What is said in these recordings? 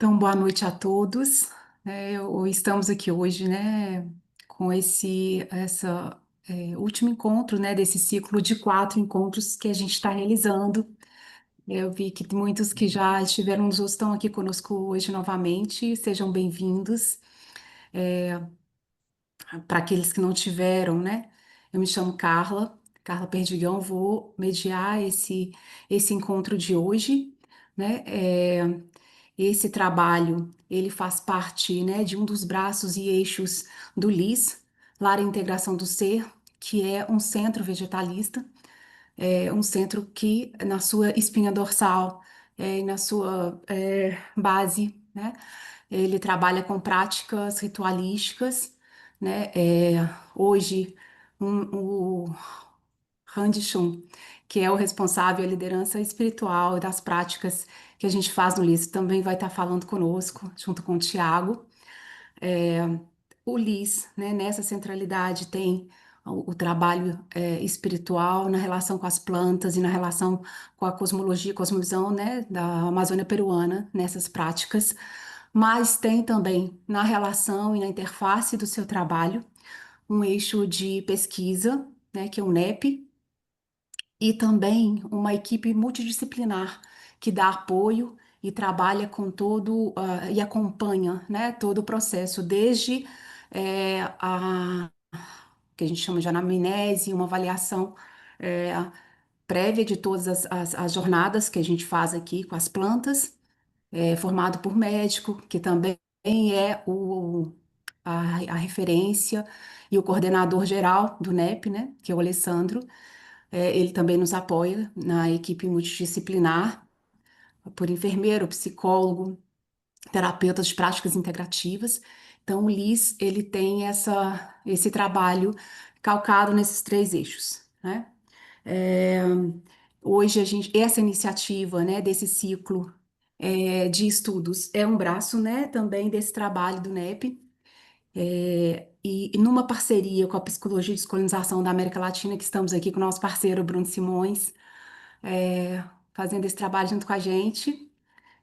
Então, boa noite a todos. Estamos aqui hoje, né, com esse último encontro, né, desse ciclo de 4 encontros que a gente está realizando. Eu vi que muitos que já estiveram nos outros estão aqui conosco hoje novamente. Sejam bem-vindos. Para aqueles que não tiveram, né, eu me chamo Carla Perdigão, vou mediar esse encontro de hoje, né? Esse trabalho, ele faz parte, né, de um dos braços e eixos do LIS, Lar e Integração do Ser, que é um centro vegetalista, um centro que, na sua espinha dorsal, e na sua base, né, ele trabalha com práticas ritualísticas, né, hoje, o Randy Shum, que é o responsável, a liderança espiritual e das práticas que a gente faz no LIS, também vai estar falando conosco, junto com o Tiago. O LIS, né, nessa centralidade, tem o trabalho espiritual na relação com as plantas e na relação com a cosmologia, cosmovisão, né, da Amazônia peruana, nessas práticas, mas tem também na relação e na interface do seu trabalho um eixo de pesquisa, né, que é o NEP, e também uma equipe multidisciplinar que dá apoio e trabalha com e acompanha, né, todo o processo, desde a que a gente chama de anamnese, uma avaliação é, prévia de todas as jornadas que a gente faz aqui com as plantas, formado por médico, que também é a referência e o coordenador geral do NEP, né, que é o Alessandro. Ele também nos apoia na equipe multidisciplinar, por enfermeiro, psicólogo, terapeutas de práticas integrativas. Então, o LIS, ele tem esse trabalho calcado nesses 3 eixos, né? É, Hoje, essa iniciativa, né, desse ciclo de estudos é um braço, né, também desse trabalho do NEP, e numa parceria com a Psicologia e Descolonização da América Latina, que estamos aqui com o nosso parceiro Bruno Simões, é, fazendo esse trabalho junto com a gente.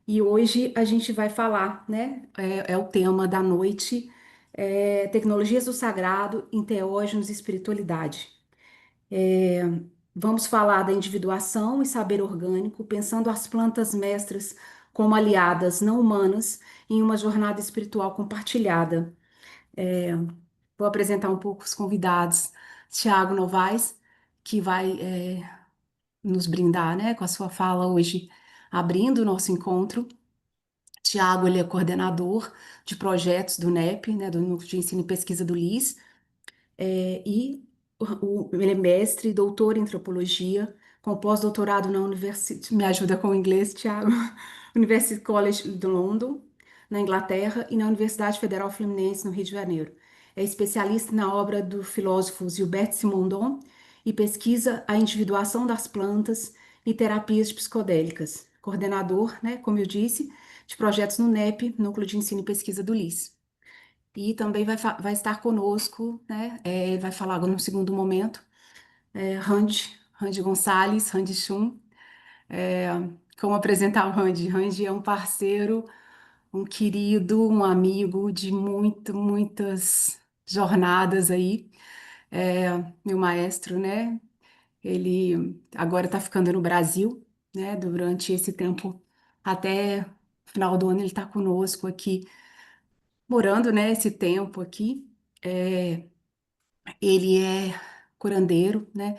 E hoje a gente vai falar, né? É o tema da noite, tecnologias do sagrado, enteógenos e espiritualidade. É, Vamos falar da individuação e saber orgânico, pensando as plantas mestras como aliadas não humanas em uma jornada espiritual compartilhada. Vou apresentar um pouco os convidados. Tiago Novaes, que vai nos brindar, né, com a sua fala hoje, abrindo o nosso encontro. Tiago, ele é coordenador de projetos do NEP, né, do Núcleo de Ensino e Pesquisa do LIS, e ele é mestre e doutor em antropologia, com pós-doutorado na University, me ajuda com o inglês, Tiago, University College de London, na Inglaterra, e na Universidade Federal Fluminense, no Rio de Janeiro. É especialista na obra do filósofo Gilbert Simondon e pesquisa a individuação das plantas e terapias psicodélicas. Coordenador, né, como eu disse, de projetos no NEP, Núcleo de Ensino e Pesquisa do LIS. E também vai estar conosco, né? Vai falar agora no segundo momento, Randy Gonçalves, Randy Chum. É, Como apresentar o Randy? Randy é um parceiro, um querido, um amigo de muitas jornadas aí. Meu maestro, né? Ele agora está ficando no Brasil, né? Durante esse tempo, até o final do ano, ele está conosco aqui, morando, né? Esse tempo aqui. É, Ele é curandeiro, né?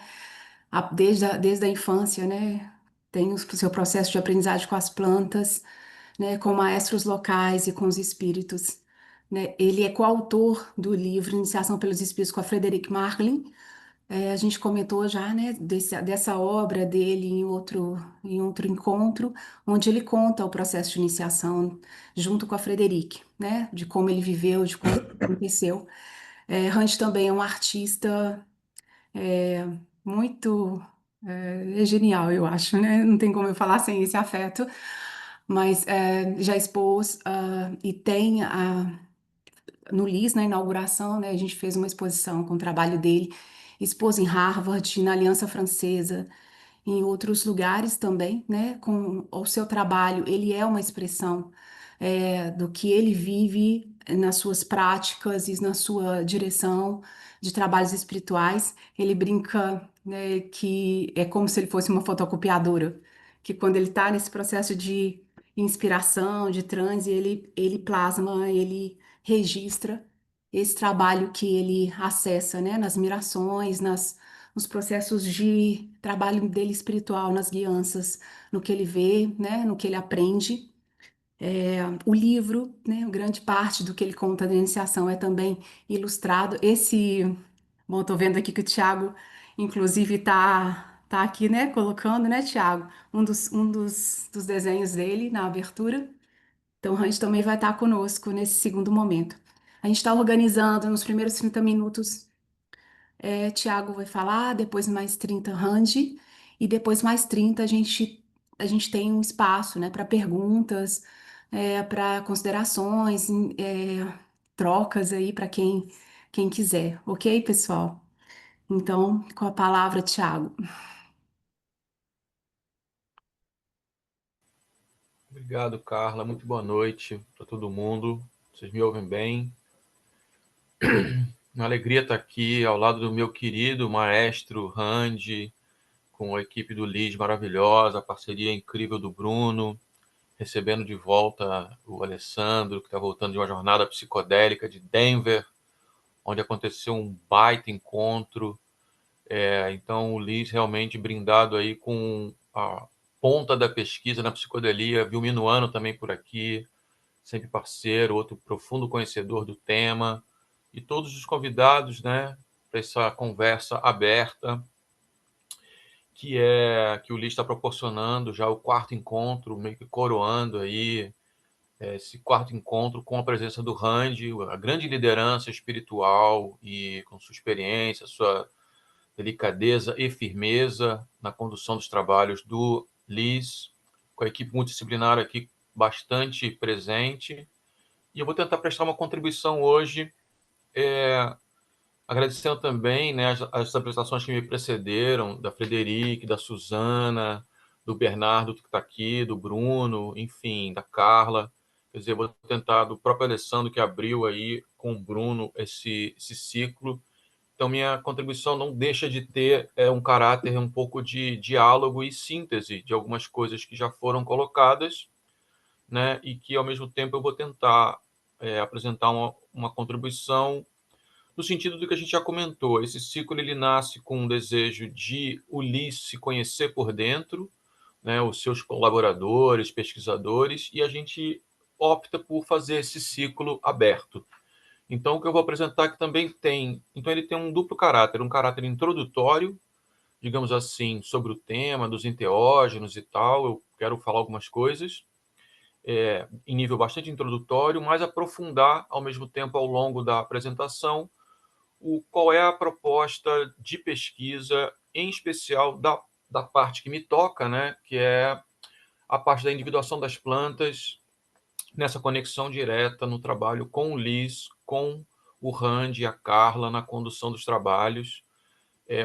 Desde a infância, né? Tem o seu processo de aprendizagem com as plantas, né? Com maestros locais e com os espíritos, né? Ele é coautor do livro Iniciação pelos Espíritos com a Frederic Marlin. A gente comentou já, né? Dessa obra dele em outro encontro, onde ele conta o processo de iniciação junto com a Frederic, né? De como ele viveu, de como aconteceu. Hunt também é um artista é, muito genial, eu acho, né? Não tem como eu falar sem esse afeto, mas já expôs e tem no LIS, na inauguração, né? A gente fez uma exposição com o trabalho dele, expôs em Harvard, na Aliança Francesa, em outros lugares também, né? Com o seu trabalho, ele é uma expressão. do que ele vive nas suas práticas e na sua direção de trabalhos espirituais. Ele brinca, né, que é como se ele fosse uma fotocopiadora, que quando ele está nesse processo de inspiração, de transe, ele plasma, ele registra esse trabalho que ele acessa, né, nas mirações, nos processos de trabalho dele espiritual, nas guianças, no que ele vê, né, no que ele aprende. O livro, né, grande parte do que ele conta da iniciação é também ilustrado. Bom, tô vendo aqui que o Tiago, inclusive, tá aqui, né, colocando, né, Tiago, dos desenhos dele na abertura. Então, o Hans também vai estar conosco nesse segundo momento. A gente está organizando nos primeiros 30 minutos. Tiago vai falar, depois mais 30 Randy, e depois mais 30 a gente tem um espaço, né, para perguntas, para considerações, trocas aí para quem quiser, ok, pessoal? Então, com a palavra, Tiago. Obrigado, Carla. Muito boa noite para todo mundo. Vocês me ouvem bem? Uma alegria estar aqui ao lado do meu querido maestro Randy, com a equipe do Liz maravilhosa, a parceria incrível do Bruno, recebendo de volta o Alessandro, que está voltando de uma jornada psicodélica de Denver, onde aconteceu um baita encontro. Então, o Liz realmente brindado aí com a ponta da pesquisa na psicodelia, viu Minuano também por aqui, sempre parceiro, outro profundo conhecedor do tema, e todos os convidados, né, para essa conversa aberta, que o Lee está proporcionando já o quarto encontro, meio que coroando aí esse quarto encontro com a presença do Randy, a grande liderança espiritual e com sua experiência, sua delicadeza e firmeza na condução dos trabalhos do Liz, com a equipe multidisciplinar aqui bastante presente. E eu vou tentar prestar uma contribuição hoje, agradecendo também, né, as apresentações que me precederam, da Frederic, da Suzana, do Bernardo, que está aqui, do Bruno, enfim, da Carla. Quer dizer, eu vou tentar, do próprio Alessandro, que abriu aí com o Bruno esse ciclo. Então, minha contribuição não deixa de ter um caráter um pouco de diálogo e síntese de algumas coisas que já foram colocadas, né, e que, ao mesmo tempo, eu vou tentar apresentar uma contribuição no sentido do que a gente já comentou. Esse ciclo ele nasce com um desejo de Ulisses se conhecer por dentro, né, os seus colaboradores, pesquisadores, e a gente opta por fazer esse ciclo aberto. Então, o que eu vou apresentar aqui também tem... Então, ele tem um duplo caráter, um caráter introdutório, digamos assim, sobre o tema dos enteógenos e tal. Eu quero falar algumas coisas, em nível bastante introdutório, mas aprofundar, ao mesmo tempo, ao longo da apresentação, qual é a proposta de pesquisa, em especial da parte que me toca, né, que é a parte da individuação das plantas, nessa conexão direta no trabalho com o Liz, com o Randy e a Carla na condução dos trabalhos,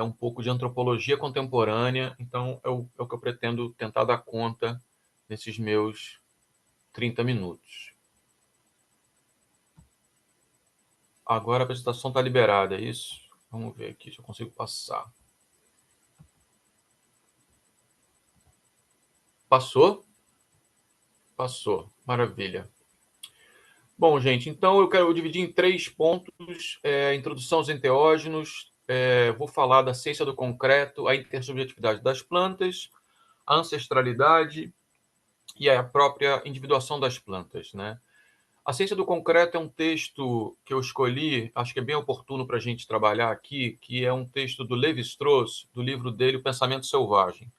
um pouco de antropologia contemporânea. Então, é o que eu pretendo tentar dar conta nesses meus 30 minutos. Agora a apresentação está liberada, é isso? Vamos ver aqui se eu consigo passar. Passou? Passou. Maravilha. Bom, gente, então eu quero dividir em 3 pontos. Introdução aos enteógenos, vou falar da ciência do concreto, a intersubjetividade das plantas, a ancestralidade e a própria individuação das plantas, né? A ciência do concreto é um texto que eu escolhi, acho que é bem oportuno para a gente trabalhar aqui, que é um texto do Levi-Strauss, do livro dele, O Pensamento Selvagem.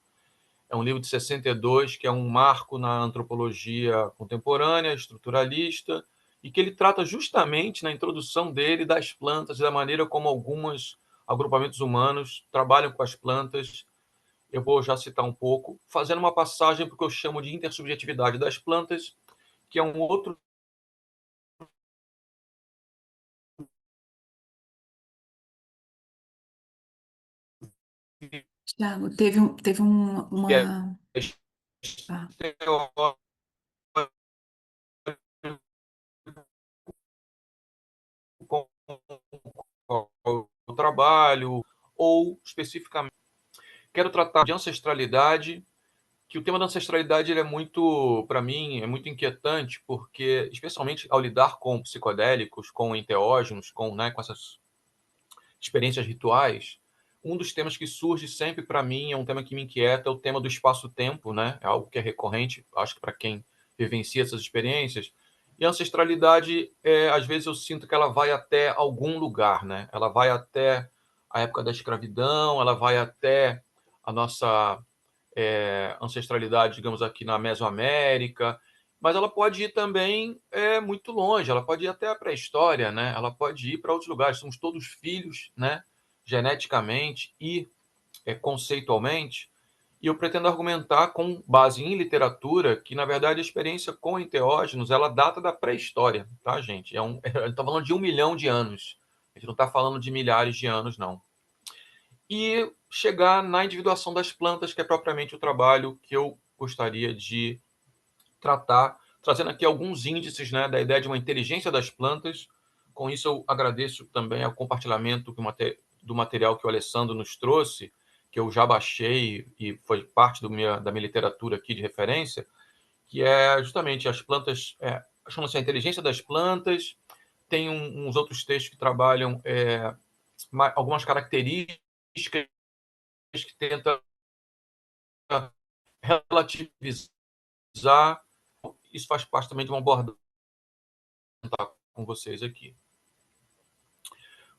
É um livro de 62, que é um marco na antropologia contemporânea, estruturalista, e que ele trata justamente na introdução dele das plantas e da maneira como alguns agrupamentos humanos trabalham com as plantas. Eu vou já citar um pouco, fazendo uma passagem para o que eu chamo de intersubjetividade das plantas, que é um outro Tiago, teve que é uma. Ah, trabalho, ou especificamente quero tratar de ancestralidade, que o tema da ancestralidade ele é muito, para mim, é muito inquietante, porque, especialmente ao lidar com psicodélicos, com enteógenos, com essas experiências rituais, um dos temas que surge sempre para mim, é um tema que me inquieta, é o tema do espaço-tempo, né? É algo que é recorrente, acho que para quem vivencia essas experiências. E a ancestralidade, às vezes eu sinto que ela vai até algum lugar, né? Ela vai até a época da escravidão, ela vai até a nossa ancestralidade, digamos, aqui na Mesoamérica, mas ela pode ir também muito longe, ela pode ir até a pré-história, né? Ela pode ir para outros lugares. Somos todos filhos, né? Geneticamente e conceitualmente. E eu pretendo argumentar com base em literatura que, na verdade, a experiência com enteógenos ela data da pré-história, tá, gente? Está falando de 1 milhão de anos. A gente não está falando de milhares de anos, não. E chegar na individuação das plantas, que é propriamente o trabalho que eu gostaria de tratar, trazendo aqui alguns índices, né, da ideia de uma inteligência das plantas. Com isso, eu agradeço também ao compartilhamento do material que o Alessandro nos trouxe, que eu já baixei e foi parte da minha literatura aqui de referência, que é justamente as plantas, chama-se a inteligência das plantas. Tem uns outros textos que trabalham algumas características que tentam relativizar. Isso faz parte também de uma abordagem com vocês aqui.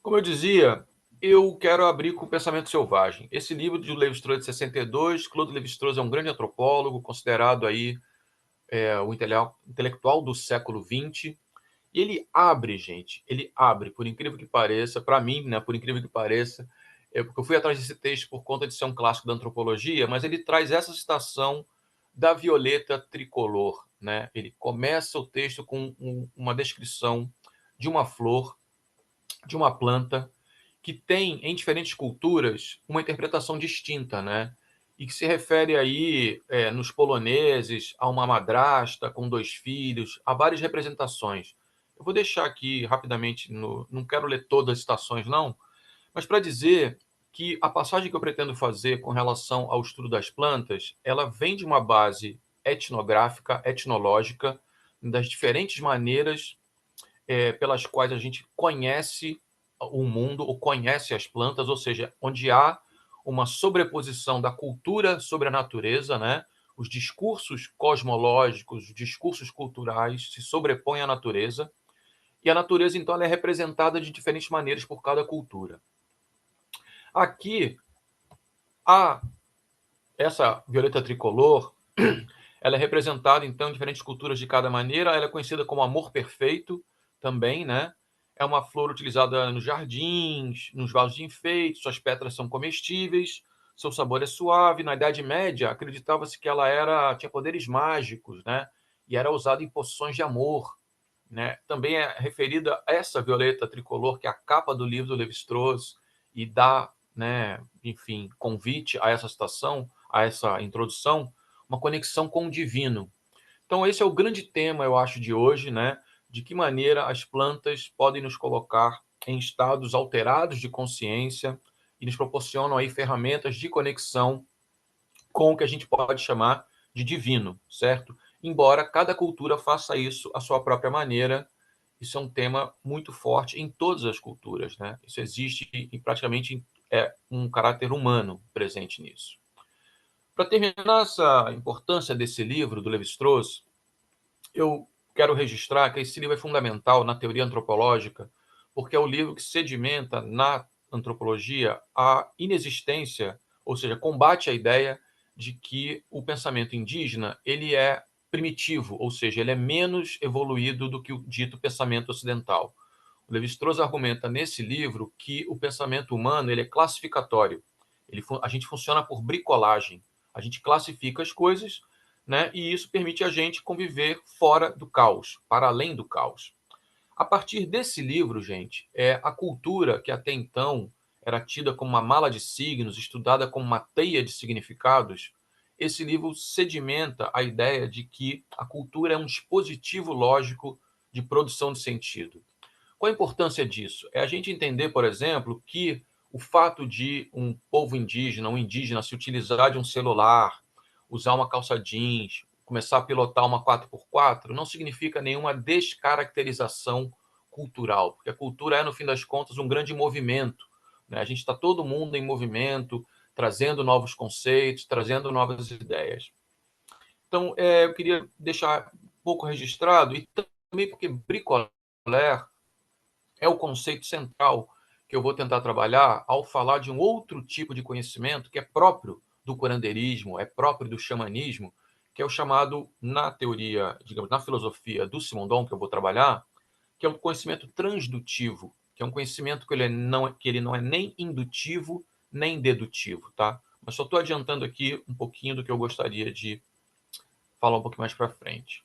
Como eu dizia, eu quero abrir com o Pensamento Selvagem. Esse livro de Lévi-Strauss de 62, Claude Lévi-Strauss é um grande antropólogo, considerado aí o intelectual do século XX. E ele abre, gente, ele abre, por incrível que pareça, para mim, né, por incrível que pareça, porque eu fui atrás desse texto por conta de ser um clássico da antropologia, mas ele traz essa citação da violeta tricolor, né? Ele começa o texto com uma descrição de uma flor, de uma planta, que tem, em diferentes culturas, uma interpretação distinta, né? E que se refere aí, nos poloneses, a uma madrasta com 2 filhos, a várias representações. Eu vou deixar aqui rapidamente, não quero ler todas as citações, não, mas para dizer que a passagem que eu pretendo fazer com relação ao estudo das plantas, ela vem de uma base etnográfica, etnológica, das diferentes maneiras pelas quais a gente conhece o mundo ou conhece as plantas, ou seja, onde há uma sobreposição da cultura sobre a natureza, né? Os discursos cosmológicos, os discursos culturais se sobrepõem à natureza, e a natureza, então, ela é representada de diferentes maneiras por cada cultura. Aqui, essa violeta tricolor, ela é representada, então, em diferentes culturas de cada maneira. Ela é conhecida como amor perfeito também, né? É uma flor utilizada nos jardins, nos vasos de enfeite, suas pétalas são comestíveis, seu sabor é suave. Na Idade Média, acreditava-se que ela tinha poderes mágicos, né? E era usada em poções de amor, né? Também é referida a essa violeta tricolor, que é a capa do livro do Lévi-Strauss, e dá, né, enfim, convite a essa citação, a essa introdução, uma conexão com o divino. Então, esse é o grande tema, eu acho, de hoje, né? De que maneira as plantas podem nos colocar em estados alterados de consciência e nos proporcionam aí ferramentas de conexão com o que a gente pode chamar de divino, certo? Embora cada cultura faça isso à sua própria maneira, isso é um tema muito forte em todas as culturas, né? Isso existe e praticamente um caráter humano presente nisso. Para terminar essa importância desse livro do Lévi-Strauss, eu quero registrar que esse livro é fundamental na teoria antropológica, porque é o livro que sedimenta na antropologia a inexistência, ou seja, combate a ideia de que o pensamento indígena ele é primitivo, ou seja, ele é menos evoluído do que o dito pensamento ocidental. O Lévi-Strauss argumenta nesse livro que o pensamento humano ele é classificatório. A gente funciona por bricolagem. A gente classifica as coisas, né? E isso permite a gente conviver fora do caos, para além do caos. A partir desse livro, gente, a cultura que até então era tida como uma mala de signos, estudada como uma teia de significados, esse livro sedimenta a ideia de que a cultura é um dispositivo lógico de produção de sentido. Qual a importância disso? É a gente entender, por exemplo, que o fato de um povo indígena, um indígena, se utilizar de um celular, usar uma calça jeans, começar a pilotar uma 4x4, não significa nenhuma descaracterização cultural, porque a cultura é, no fim das contas, um grande movimento, né? A gente está todo mundo em movimento, trazendo novos conceitos, trazendo novas ideias. Então, eu queria deixar um pouco registrado, e também porque bricolage é o conceito central que eu vou tentar trabalhar ao falar de um outro tipo de conhecimento que é próprio do curandeirismo, é próprio do xamanismo, que é o chamado, na teoria, digamos, na filosofia do Simondon, que eu vou trabalhar, que é o conhecimento transdutivo, que é um conhecimento que ele não é nem indutivo, nem dedutivo, tá? Mas só estou adiantando aqui um pouquinho do que eu gostaria de falar um pouquinho mais para frente.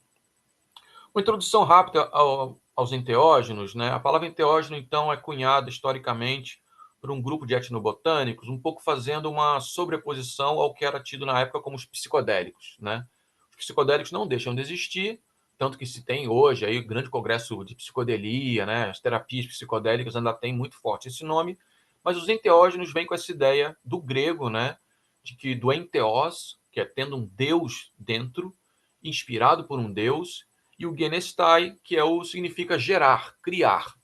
Uma introdução rápida aos enteógenos, né? A palavra enteógeno, então, é cunhada historicamente por um grupo de etnobotânicos, um pouco fazendo uma sobreposição ao que era tido na época como os psicodélicos, né? Os psicodélicos não deixam de existir, tanto que se tem hoje aí o grande congresso de psicodelia, né? As terapias psicodélicas ainda tem muito forte esse nome, mas os enteógenos vêm com essa ideia do grego, né? De que do enteos, que é tendo um deus dentro, inspirado por um deus, e o genestai, que significa gerar, criar.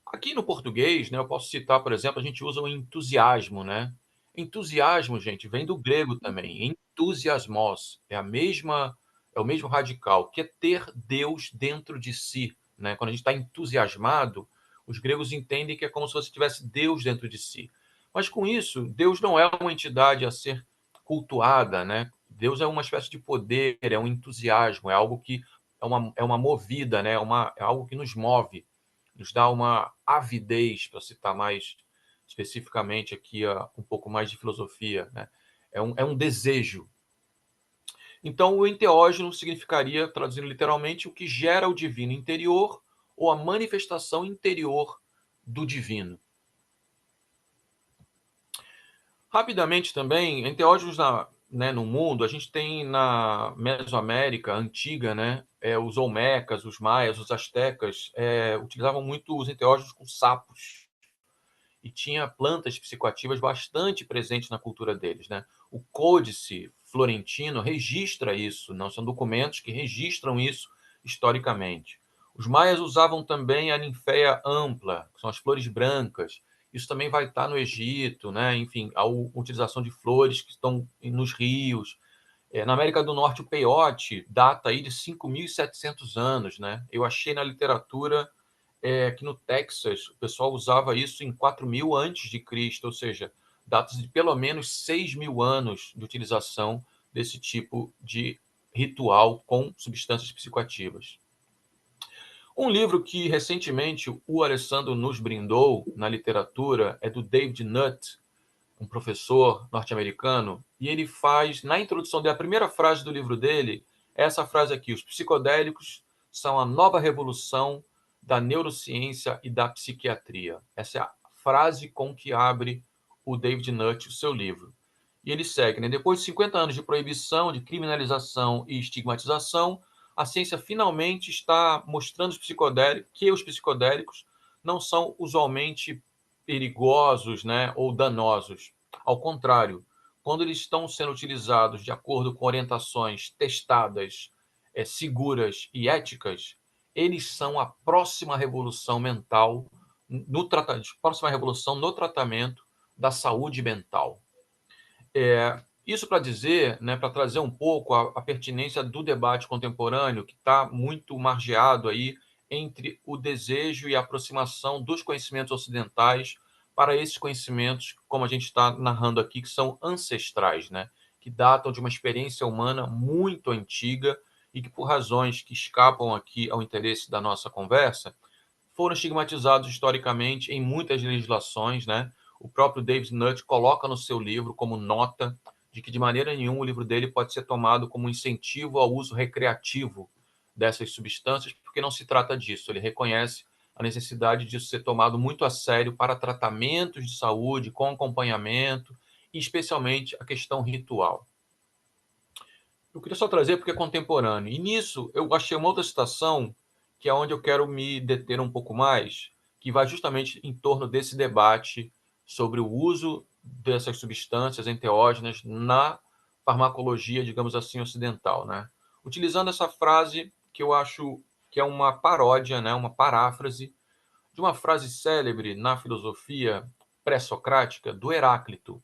Aqui no português, né, eu posso citar, por exemplo, a gente usa o entusiasmo, né? Entusiasmo, gente, vem do grego também. Entusiasmos é o mesmo radical, que é ter Deus dentro de si, né? Quando a gente está entusiasmado, os gregos entendem que é como se você tivesse Deus dentro de si. Mas com isso, Deus não é uma entidade a ser cultuada, né? Deus é uma espécie de poder, é um entusiasmo, é algo que é uma movida, né? É algo que nos move, nos dá uma avidez, para citar mais especificamente aqui um pouco mais de filosofia, né? É um desejo. Então, o enteógeno significaria, traduzindo literalmente, o que gera o divino interior ou a manifestação interior do divino. Rapidamente também, enteógenos no mundo, a gente tem na Mesoamérica antiga, né, os olmecas, os maias, os astecas utilizavam muito os enteógenos com sapos e tinha plantas psicoativas bastante presentes na cultura deles, né? O Códice Florentino registra isso, não são documentos que registram isso historicamente. Os maias usavam também a ninféia ampla, que são as flores brancas. Isso também vai estar no Egito, né? Enfim, a utilização de flores que estão nos rios. Na América do Norte, o peiote data aí de 5.700 anos, né? Eu achei na literatura que no Texas o pessoal usava isso em 4.000 antes de Cristo, ou seja, datas de pelo menos 6.000 anos de utilização desse tipo de ritual com substâncias psicoativas. Um livro que recentemente o Alessandro nos brindou na literatura é do David Nutt, um professor norte-americano, e ele faz, na introdução da primeira frase do livro dele, essa frase aqui: os psicodélicos são a nova revolução da neurociência e da psiquiatria. Essa é a frase com que abre o David Nutt o seu livro. E ele segue, né? Depois de 50 anos de proibição, de criminalização e estigmatização, a ciência finalmente está mostrando que os psicodélicos não são usualmente perigosos, né, ou danosos. Ao contrário, quando eles estão sendo utilizados de acordo com orientações testadas, seguras e éticas, eles são a próxima revolução mental próxima revolução no tratamento da saúde mental. Isso para dizer, né, para trazer um pouco a pertinência do debate contemporâneo, que está muito margeado aí entre o desejo e a aproximação dos conhecimentos ocidentais para esses conhecimentos, como a gente está narrando aqui, que são ancestrais, né, que datam de uma experiência humana muito antiga e que, por razões que escapam aqui ao interesse da nossa conversa, foram estigmatizados historicamente em muitas legislações, né? O próprio David Nutt coloca no seu livro como nota de que de maneira nenhuma o livro dele pode ser tomado como incentivo ao uso recreativo dessas substâncias, porque não se trata disso. Ele reconhece a necessidade disso ser tomado muito a sério para tratamentos de saúde, com acompanhamento, e especialmente a questão ritual. Eu queria só trazer porque é contemporâneo. E nisso eu achei uma outra citação que é onde eu quero me deter um pouco mais, que vai justamente em torno desse debate sobre o uso dessas substâncias enteógenas na farmacologia, digamos assim, ocidental, né? Utilizando essa frase que eu acho que é uma paródia, né, uma paráfrase de uma frase célebre na filosofia pré-socrática do Heráclito.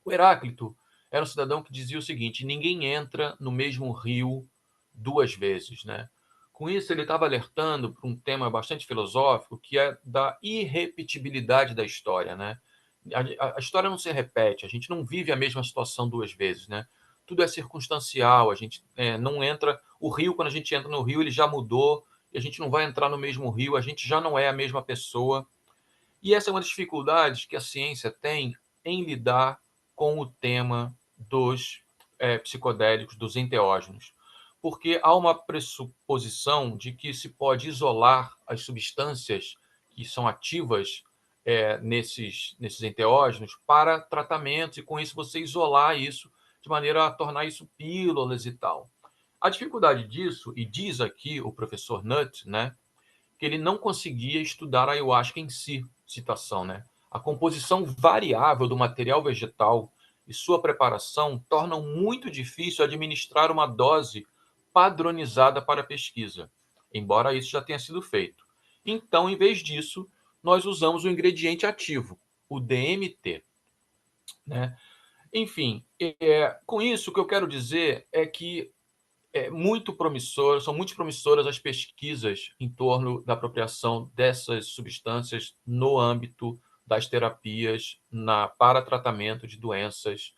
O Heráclito era um cidadão que dizia o seguinte: ninguém entra no mesmo rio duas vezes, né? Com isso, ele estava alertando para um tema bastante filosófico, que é da irrepetibilidade da história, né? A história não se repete, a gente não vive a mesma situação duas vezes, né? Tudo é circunstancial, a gente não entra. O rio, quando a gente entra no rio, ele já mudou, e a gente não vai entrar no mesmo rio, a gente já não é a mesma pessoa. E essa é uma das dificuldades que a ciência tem em lidar com o tema dos psicodélicos, dos enteógenos, porque há uma pressuposição de que se pode isolar as substâncias que são ativas nesses enteógenos para tratamentos, e com isso você isolar isso de maneira a tornar isso pílulas e tal. A dificuldade disso, e diz aqui o professor Nutt, né, que ele não conseguia estudar a ayahuasca em si, citação, né? A composição variável do material vegetal e sua preparação tornam muito difícil administrar uma dose padronizada para a pesquisa, embora isso já tenha sido feito. Então, em vez disso, nós usamos o ingrediente ativo, o DMT, né? Enfim, com isso, o que eu quero dizer é que são muito promissoras as pesquisas em torno da apropriação dessas substâncias no âmbito das terapias para tratamento de doenças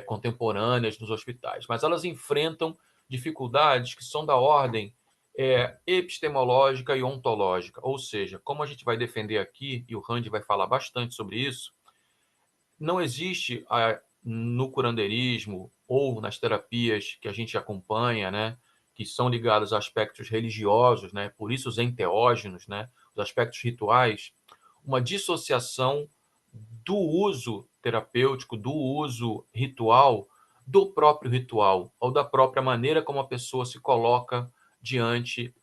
contemporâneas nos hospitais. Mas elas enfrentam dificuldades que são da ordem epistemológica e ontológica, ou seja, como a gente vai defender aqui, e o Rand vai falar bastante sobre isso, não existe no curandeirismo ou nas terapias que a gente acompanha, né, que são ligadas a aspectos religiosos, né, por isso os enteógenos, né, os aspectos rituais, uma dissociação do uso terapêutico, do uso ritual, do próprio ritual, ou da própria maneira como a pessoa se coloca diante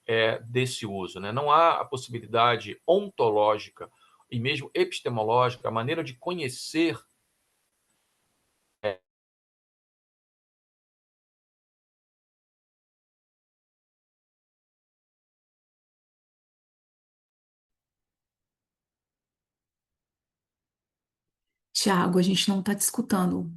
desse uso, né? Não há a possibilidade ontológica e mesmo epistemológica, a maneira de conhecer. Tiago, a gente não está te escutando.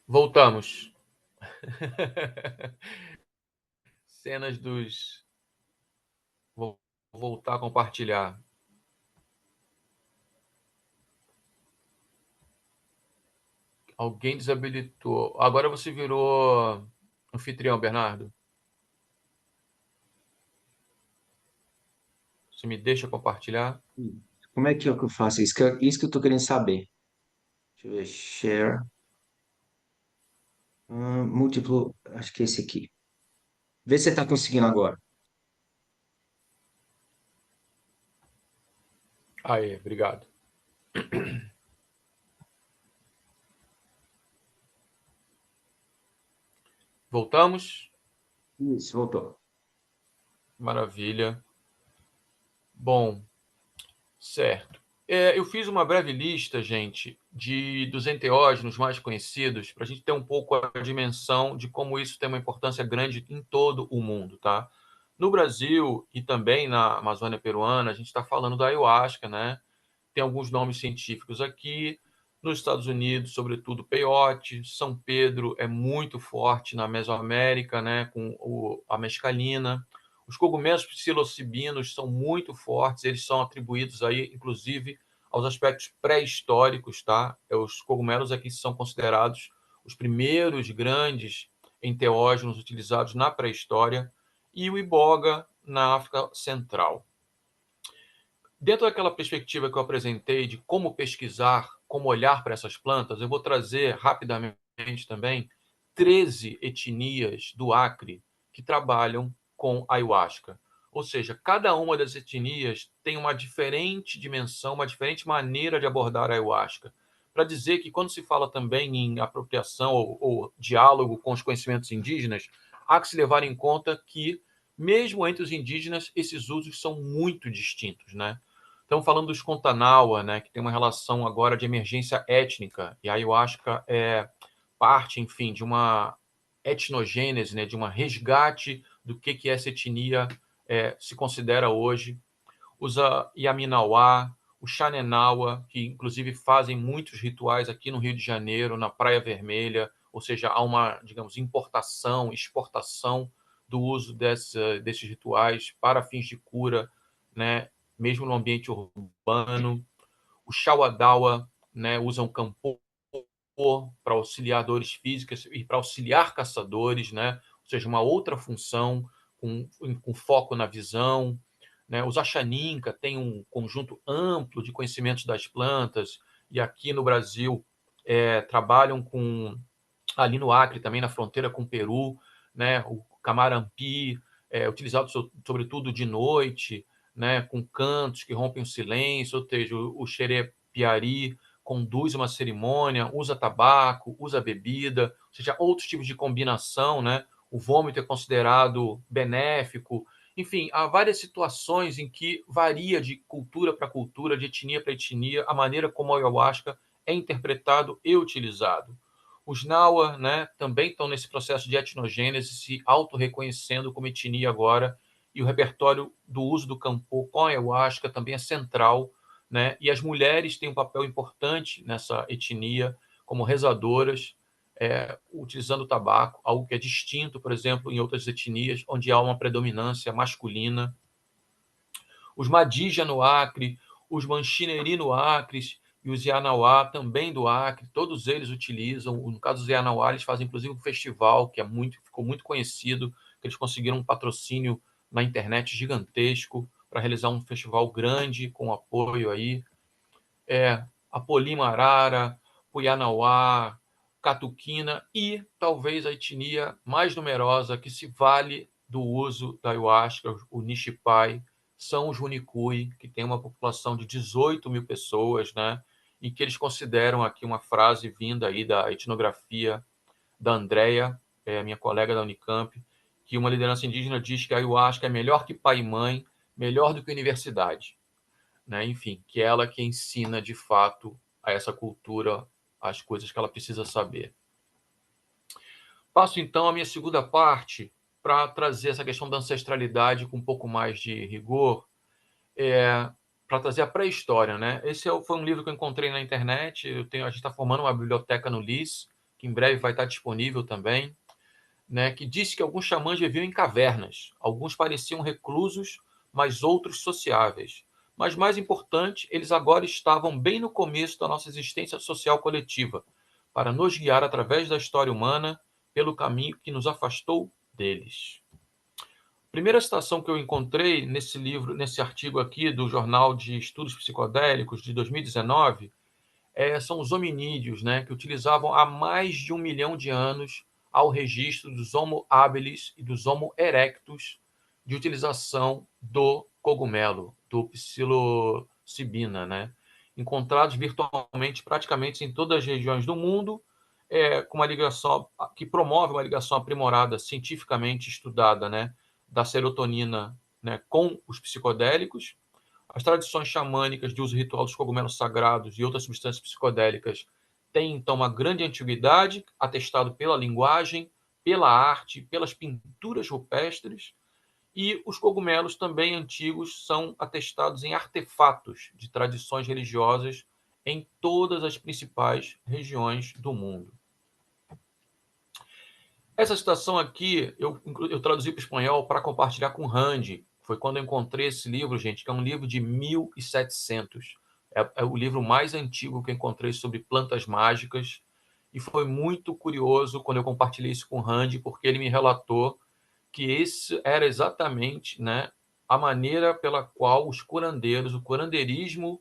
Voltamos. Cenas dos. Vou voltar a compartilhar. Alguém desabilitou. Agora você virou anfitrião, Bernardo. Você me deixa compartilhar? Como é que eu faço isso? Isso que eu tô querendo saber. Deixa eu ver. Share. Múltiplo. Acho que é esse aqui. Vê se você tá conseguindo agora. Aí, obrigado. Voltamos? Isso, voltou. Maravilha. Bom, certo. Eu fiz uma breve lista, gente, dos enteógenos mais conhecidos, para a gente ter um pouco a dimensão de como isso tem uma importância grande em todo o mundo, tá? No Brasil e também na Amazônia peruana, a gente está falando da ayahuasca, né? Tem alguns nomes científicos aqui. Nos Estados Unidos, sobretudo peiote. São Pedro é muito forte na Mesoamérica, né, com a mescalina. Os cogumelos psilocibinos são muito fortes, eles são atribuídos aí, inclusive, aos aspectos pré-históricos, tá? Os cogumelos aqui são considerados os primeiros grandes enteógenos utilizados na pré-história, e o iboga na África Central. Dentro daquela perspectiva que eu apresentei de como pesquisar, como olhar para essas plantas, eu vou trazer rapidamente também 13 etnias do Acre que trabalham com ayahuasca. Ou seja, cada uma das etnias tem uma diferente dimensão, uma diferente maneira de abordar a ayahuasca. Para dizer que quando se fala também em apropriação ou diálogo com os conhecimentos indígenas, há que se levar em conta que, mesmo entre os indígenas, esses usos são muito distintos, né? Estamos falando dos Contanaua, né, que tem uma relação agora de emergência étnica, e a ayahuasca é parte, enfim, de uma etnogênese, né, de um resgate do que essa etnia se considera hoje. Usa Yaminauá, o Xanenaua, que inclusive fazem muitos rituais aqui no Rio de Janeiro, na Praia Vermelha, ou seja, há uma, digamos, importação, exportação do uso desses rituais para fins de cura, né, mesmo no ambiente urbano. O Xauadaua, né, usa um campo para auxiliar dores físicas e para auxiliar caçadores, né? Ou seja, uma outra função com foco na visão. Né? Os Achaninka têm um conjunto amplo de conhecimentos das plantas, e aqui no Brasil trabalham com, ali no Acre, também na fronteira com o Peru, né? O camarampi, utilizado sobretudo de noite, né? Com cantos que rompem o silêncio, ou seja, o xerepiari conduz uma cerimônia, usa tabaco, usa bebida, ou seja, outros tipos de combinação, né? O vômito é considerado benéfico. Enfim, há várias situações em que varia de cultura para cultura, de etnia para etnia, a maneira como a ayahuasca é interpretado e utilizado. Os Nawa, né, também estão nesse processo de etnogênese, se auto-reconhecendo como etnia agora, e o repertório do uso do campo com a ayahuasca também é central, né? E as mulheres têm um papel importante nessa etnia, como rezadoras, utilizando o tabaco, algo que é distinto, por exemplo, em outras etnias, onde há uma predominância masculina. Os Madija no Acre, os Manchineri no Acre e os Yanauá também do Acre, todos eles utilizam. No caso dos Yanauá, eles fazem inclusive um festival que ficou muito conhecido, que eles conseguiram um patrocínio na internet gigantesco para realizar um festival grande com apoio aí. Apolimarara, Puianauá, Catuquina e talvez a etnia mais numerosa que se vale do uso da ayahuasca, o Nishipai, são os Runicui, que tem uma população de 18 mil pessoas, né? E que eles consideram aqui uma frase vinda aí da etnografia da Andrea, minha colega da Unicamp, que uma liderança indígena diz que a ayahuasca é melhor que pai e mãe, melhor do que universidade. Né? Enfim, que é ela que ensina de fato a essa cultura as coisas que ela precisa saber. Passo então a minha segunda parte para trazer essa questão da ancestralidade com um pouco mais de rigor, para trazer a pré-história, né? Esse foi um livro que eu encontrei na internet. A gente está formando uma biblioteca no LIS, que em breve vai estar disponível também, né? Que disse que alguns xamãs viviam em cavernas, alguns pareciam reclusos, mas outros sociáveis. Mas mais importante, eles agora estavam bem no começo da nossa existência social coletiva, para nos guiar através da história humana pelo caminho que nos afastou deles. A primeira citação que eu encontrei nesse livro, nesse artigo aqui do Jornal de Estudos Psicodélicos de 2019, são os hominídeos, né, que utilizavam há mais de 1 milhão de anos ao registro dos Homo habilis e dos Homo erectus de utilização do cogumelo, do psilocibina, né, encontrados virtualmente praticamente em todas as regiões do mundo, com uma ligação que promove uma ligação aprimorada, cientificamente estudada, né, da serotonina, né, com os psicodélicos. As tradições xamânicas de uso ritual dos cogumelos sagrados e outras substâncias psicodélicas têm, então, uma grande antiguidade, atestado pela linguagem, pela arte, pelas pinturas rupestres, e os cogumelos também antigos são atestados em artefatos de tradições religiosas em todas as principais regiões do mundo. Essa citação aqui eu traduzi para o espanhol para compartilhar com o Randy. Foi quando eu encontrei esse livro, gente, que é um livro de 1700. É o livro mais antigo que eu encontrei sobre plantas mágicas. E foi muito curioso quando eu compartilhei isso com o Randy, porque ele me relatou que esse era exatamente, né, a maneira pela qual os curandeiros, o curandeirismo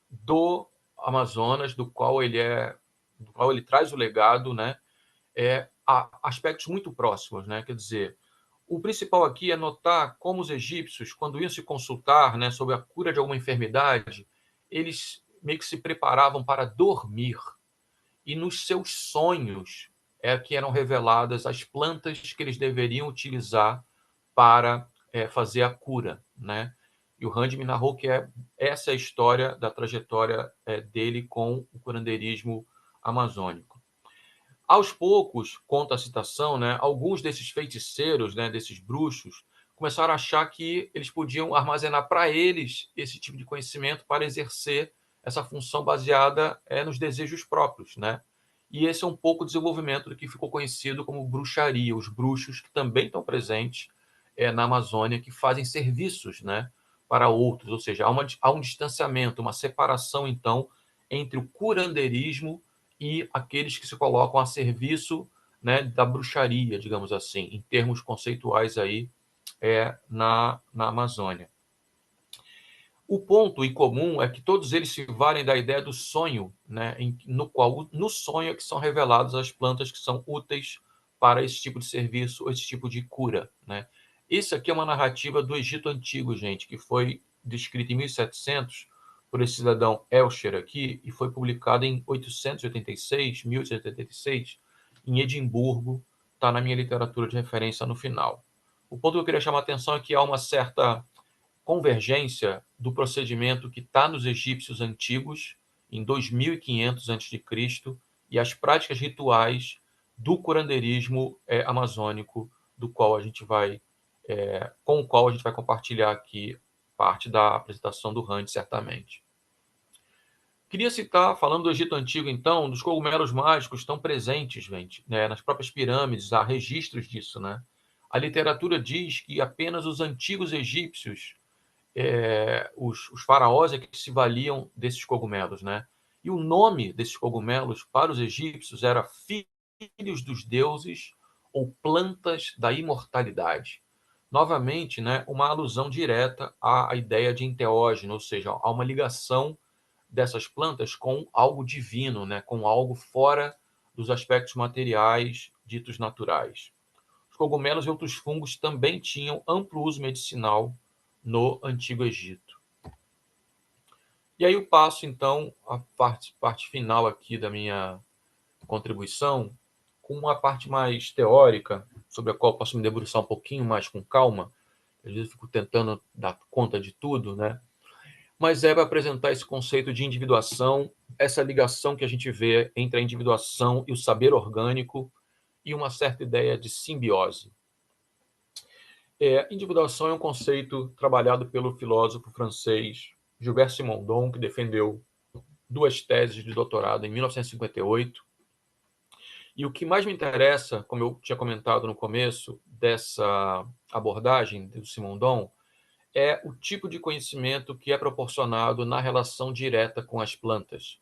do Amazonas, do qual ele traz o legado, né, aspectos muito próximos, né? Quer dizer, o principal aqui é notar como os egípcios, quando iam se consultar, né, sobre a cura de alguma enfermidade, eles meio que se preparavam para dormir e nos seus sonhos que eram reveladas as plantas que eles deveriam utilizar para fazer a cura, né? E o Randy me narrou que essa é a história da trajetória dele com o curandeirismo amazônico. Aos poucos, conta a citação, né, alguns desses feiticeiros, né, desses bruxos, começaram a achar que eles podiam armazenar para eles esse tipo de conhecimento para exercer essa função baseada nos desejos próprios, né? E esse é um pouco o desenvolvimento do que ficou conhecido como bruxaria, os bruxos que também estão presentes na Amazônia, que fazem serviços, né, para outros, ou seja, há um distanciamento, uma separação, então, entre o curandeirismo e aqueles que se colocam a serviço, né, da bruxaria, digamos assim, em termos conceituais aí na Amazônia. O ponto em comum é que todos eles se valem da ideia do sonho, né, no sonho é que são reveladas as plantas que são úteis para esse tipo de serviço, esse tipo de cura, né? Isso aqui é uma narrativa do Egito Antigo, gente, que foi descrita em 1700 por esse cidadão Elscher aqui e foi publicado em 1886 em Edimburgo, está na minha literatura de referência no final. O ponto que eu queria chamar a atenção é que há uma certa convergência do procedimento que está nos egípcios antigos, em 2500 a.C., e as práticas rituais do curandeirismo amazônico, do qual a gente vai, com o qual a gente vai compartilhar aqui parte da apresentação do Randy, certamente. Queria citar, falando do Egito Antigo, então, dos cogumelos mágicos estão presentes, gente, né, nas próprias pirâmides, há registros disso, né? A literatura diz que apenas os antigos egípcios os faraós é que se valiam desses cogumelos, né? E o nome desses cogumelos para os egípcios era filhos dos deuses ou plantas da imortalidade. Novamente, né, uma alusão direta à ideia de enteógeno, ou seja, a uma ligação dessas plantas com algo divino, né, com algo fora dos aspectos materiais ditos naturais. Os cogumelos e outros fungos também tinham amplo uso medicinal no Antigo Egito. E aí eu passo, então, a parte final aqui da minha contribuição, com uma parte mais teórica, sobre a qual eu posso me debruçar um pouquinho mais com calma. Às vezes eu fico tentando dar conta de tudo, né? Mas é para apresentar esse conceito de individuação, essa ligação que a gente vê entre a individuação e o saber orgânico e uma certa ideia de simbiose. Individuação é um conceito trabalhado pelo filósofo francês Gilbert Simondon, que defendeu 2 teses de doutorado em 1958. E o que mais me interessa, como eu tinha comentado no começo dessa abordagem do Simondon, é o tipo de conhecimento que é proporcionado na relação direta com as plantas.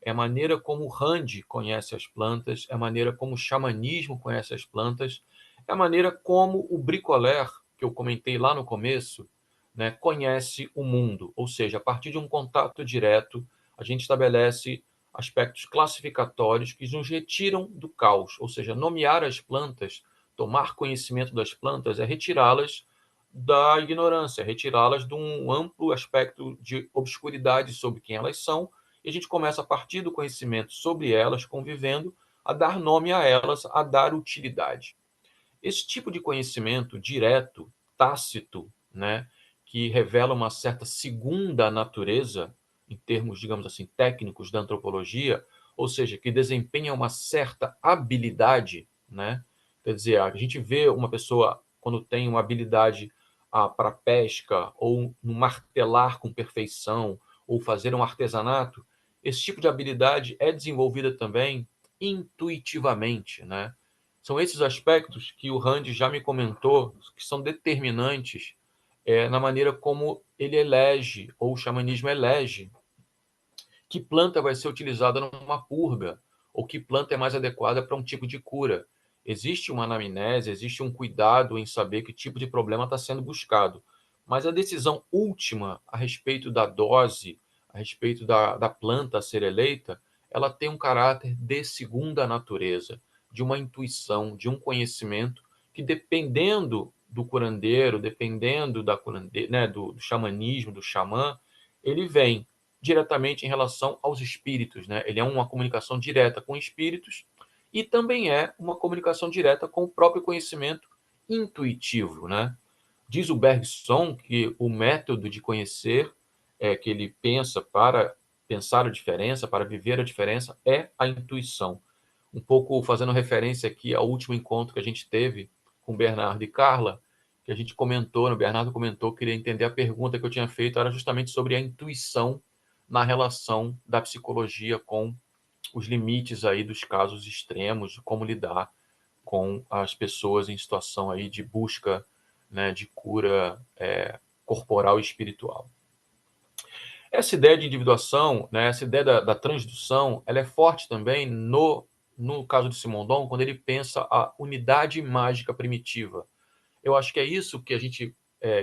É a maneira como o Rand conhece as plantas, é a maneira como o xamanismo conhece as plantas, é a maneira como o bricoleur, que eu comentei lá no começo, né, conhece o mundo. Ou seja, a partir de um contato direto, a gente estabelece aspectos classificatórios que nos retiram do caos. Ou seja, nomear as plantas, tomar conhecimento das plantas, é retirá-las da ignorância, retirá-las de um amplo aspecto de obscuridade sobre quem elas são, e a gente começa a partir do conhecimento sobre elas, convivendo, a dar nome a elas, a dar utilidade. Esse tipo de conhecimento direto, tácito, né, que revela uma certa segunda natureza, em termos, digamos assim, técnicos da antropologia, ou seja, que desempenha uma certa habilidade, né? Quer dizer, a gente vê uma pessoa quando tem uma habilidade para pesca, ou no martelar com perfeição, ou fazer um artesanato, esse tipo de habilidade é desenvolvida também intuitivamente, né? São esses aspectos que o Rand já me comentou, que são determinantes na maneira como ele elege, ou o xamanismo elege, que planta vai ser utilizada numa purga, ou que planta é mais adequada para um tipo de cura. Existe uma anamnese, existe um cuidado em saber que tipo de problema está sendo buscado. Mas a decisão última a respeito da dose, a respeito da planta a ser eleita, ela tem um caráter de segunda natureza, de uma intuição, de um conhecimento que, dependendo do curandeiro, dependendo né, do xamanismo, do xamã, ele vem diretamente em relação aos espíritos, né? Ele é uma comunicação direta com espíritos e também é uma comunicação direta com o próprio conhecimento intuitivo, né? Diz o Bergson que o método de conhecer que ele pensa para pensar a diferença, para viver a diferença, é a intuição. Um pouco fazendo referência aqui ao último encontro que a gente teve com Bernardo e Carla, que a gente comentou, o Bernardo comentou que queria entender a pergunta que eu tinha feito, era justamente sobre a intuição na relação da psicologia com os limites aí dos casos extremos, de como lidar com as pessoas em situação aí de busca, né, de cura corporal e espiritual. Essa ideia de individuação, né, essa ideia da transdução, ela é forte também no caso de Simondon, quando ele pensa a unidade mágica primitiva. Eu acho que é isso que a gente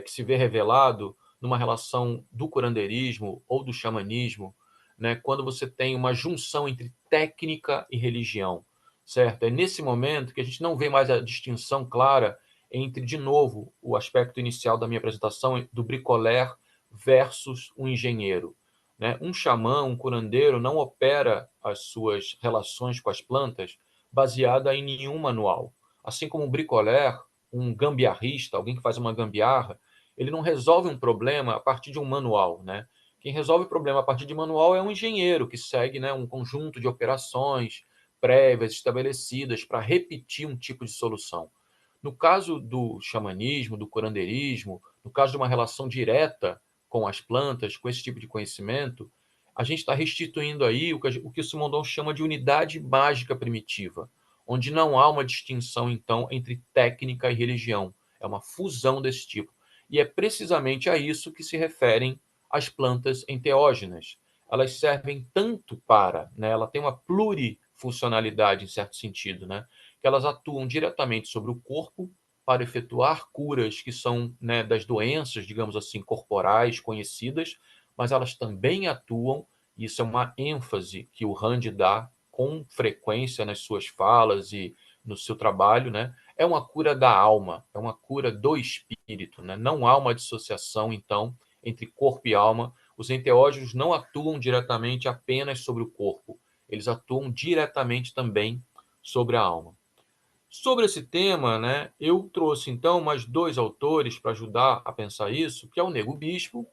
que se vê revelado numa relação do curandeirismo ou do xamanismo, né, quando você tem uma junção entre técnica e religião, certo? É nesse momento que a gente não vê mais a distinção clara entre, de novo, o aspecto inicial da minha apresentação do bricoleur versus um engenheiro, né? Um xamã, um curandeiro não opera as suas relações com as plantas baseada em nenhum manual. Assim como um bricoleur, um gambiarrista, alguém que faz uma gambiarra, ele não resolve um problema a partir de um manual, né? Quem resolve o problema a partir de manual é um engenheiro que segue, né, um conjunto de operações prévias estabelecidas para repetir um tipo de solução. No caso do xamanismo, do curandeirismo, no caso de uma relação direta com as plantas, com esse tipo de conhecimento, a gente está restituindo aí o que o Simondon chama de unidade mágica primitiva, onde não há uma distinção, então, entre técnica e religião. É uma fusão desse tipo. E é precisamente a isso que se referem as plantas enteógenas. Elas servem tanto para, né, ela tem uma plurifuncionalidade, em certo sentido, né, que elas atuam diretamente sobre o corpo para efetuar curas que são, né, das doenças, digamos assim, corporais conhecidas, mas elas também atuam, e isso é uma ênfase que o Rand dá com frequência nas suas falas e no seu trabalho, né? É uma cura da alma, é uma cura do espírito, né? Não há uma dissociação, então, entre corpo e alma. Os enteógenos não atuam diretamente apenas sobre o corpo, eles atuam diretamente também sobre a alma. Sobre esse tema, né, eu trouxe então mais dois autores para ajudar a pensar isso, que é o Nego Bispo,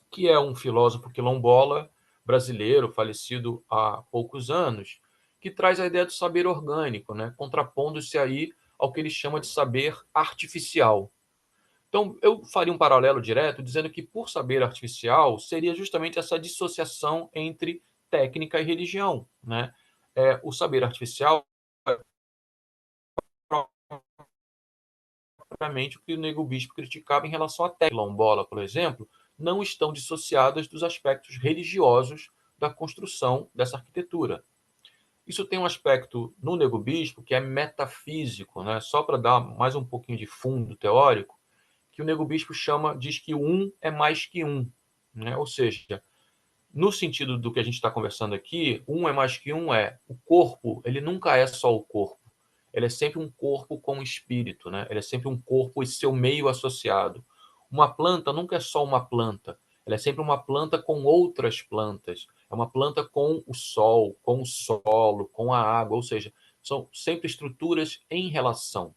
que é um filósofo quilombola brasileiro, falecido há poucos anos, que traz a ideia do saber orgânico, né, contrapondo-se aí ao que ele chama de saber artificial. Então, eu faria um paralelo direto, dizendo que, por saber artificial, seria justamente essa dissociação entre técnica e religião, né? O saber artificial propriamente o que o Nego Bispo criticava em relação à técnica quilombola, por exemplo, não estão dissociadas dos aspectos religiosos da construção dessa arquitetura. Isso tem um aspecto no Nego Bispo que é metafísico, né? Só para dar mais um pouquinho de fundo teórico, que o Nego Bispo diz que o um é mais que um, né? Ou seja, no sentido do que a gente está conversando aqui, um é mais que um o corpo, ele nunca é só o corpo. Ele é sempre um corpo com espírito, né? Ele é sempre um corpo e seu meio associado. Uma planta nunca é só uma planta. Ela é sempre uma planta com outras plantas. É uma planta com o sol, com o solo, com a água. Ou seja, são sempre estruturas em relação,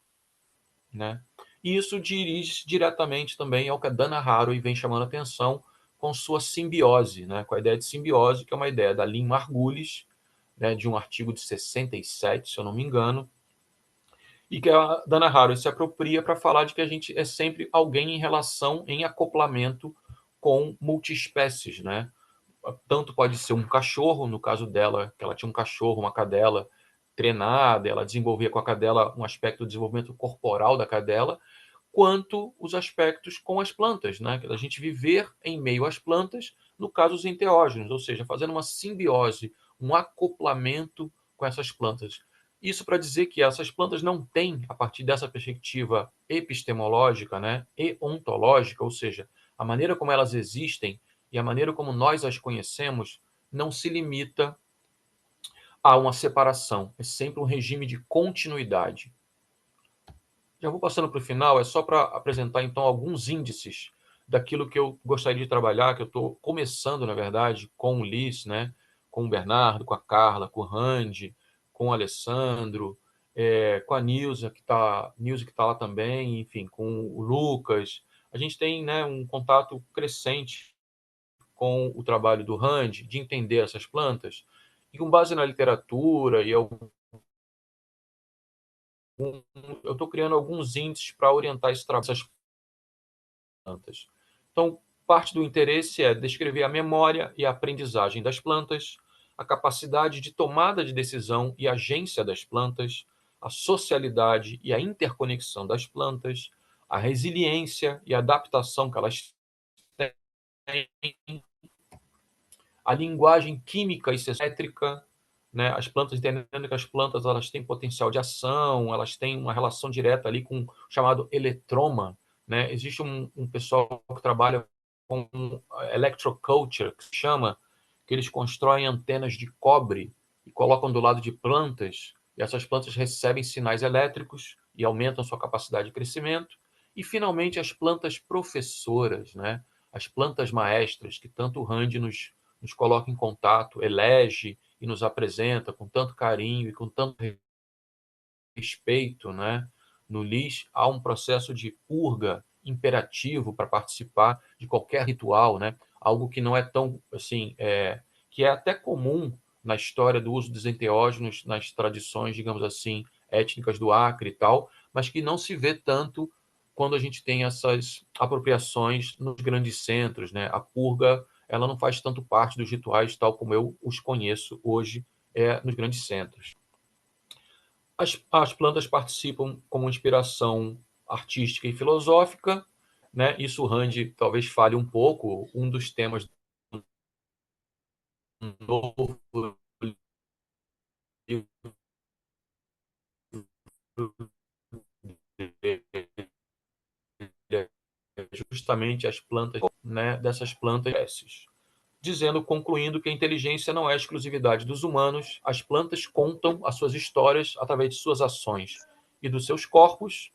né? E isso dirige diretamente também ao que a Dana Haraway vem chamando a atenção com sua simbiose, né? Com a ideia de simbiose, que é uma ideia da Lynn Margulis, né? De um artigo de 67, se eu não me engano, e que a Dana Haraway se apropria para falar de que a gente é sempre alguém em relação, em acoplamento com multiespécies, né? Tanto pode ser um cachorro, no caso dela, que ela tinha um cachorro, uma cadela treinada, ela desenvolvia com a cadela um aspecto do desenvolvimento corporal da cadela, quanto os aspectos com as plantas, né? A gente viver em meio às plantas, no caso os enteógenos, ou seja, fazendo uma simbiose, um acoplamento com essas plantas. Isso para dizer que essas plantas não têm, a partir dessa perspectiva epistemológica, né, e ontológica, ou seja, a maneira como elas existem e a maneira como nós as conhecemos não se limita a uma separação, é sempre um regime de continuidade. Já vou passando para o final, é só para apresentar então alguns índices daquilo que eu gostaria de trabalhar, que eu estou começando, na verdade, com o Liz, né? Com o Bernardo, com a Carla, com o Randy, com o Alessandro, com a Nilza que tá lá também, enfim, com o Lucas. A gente tem, né, um contato crescente com o trabalho do Randy, de entender essas plantas, e com base na literatura e eu estou criando alguns índices para orientar esse trabalho, essas plantas. Então, parte do interesse é descrever a memória e a aprendizagem das plantas, a capacidade de tomada de decisão e agência das plantas, a socialidade e a interconexão das plantas, a resiliência e a adaptação que elas têm, a linguagem química e elétrica, né? As plantas, entendendo que as plantas elas têm potencial de ação, elas têm uma relação direta ali com o chamado eletroma, né? Existe um pessoal que trabalha com electroculture, que se chama, que eles constroem antenas de cobre e colocam do lado de plantas, e essas plantas recebem sinais elétricos e aumentam sua capacidade de crescimento. E, finalmente, as plantas professoras, né? As plantas maestras, que tanto o Rand nos coloca em contato, elege e nos apresenta com tanto carinho e com tanto respeito, né? No LIS há um processo de purga imperativo para participar de qualquer ritual, né? Algo que não é tão assim, que é até comum na história do uso dos enteógenos nas tradições, digamos assim, étnicas do Acre e tal, mas que não se vê tanto quando a gente tem essas apropriações nos grandes centros, né? A purga, ela não faz tanto parte dos rituais tal como eu os conheço hoje nos grandes centros. As plantas participam como inspiração artística e filosófica, né? Isso o Rand talvez fale um pouco, um dos temas do novo livro é justamente as plantas, né, dessas plantas espécies, dizendo, concluindo que a inteligência não é exclusividade dos humanos, as plantas contam as suas histórias através de suas ações e dos seus corpos.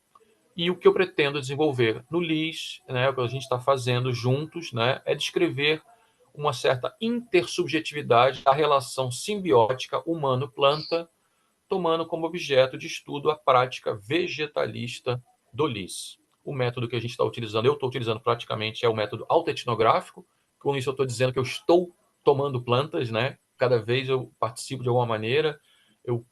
E o que eu pretendo desenvolver no LIS, né, o que a gente está fazendo juntos, né, é descrever uma certa intersubjetividade da relação simbiótica humano-planta, tomando como objeto de estudo a prática vegetalista do LIS. O método que a gente está utilizando, eu estou utilizando praticamente, é o método autoetnográfico. Com isso eu estou dizendo que eu estou tomando plantas, né? Cada vez eu participo de alguma maneira. Eu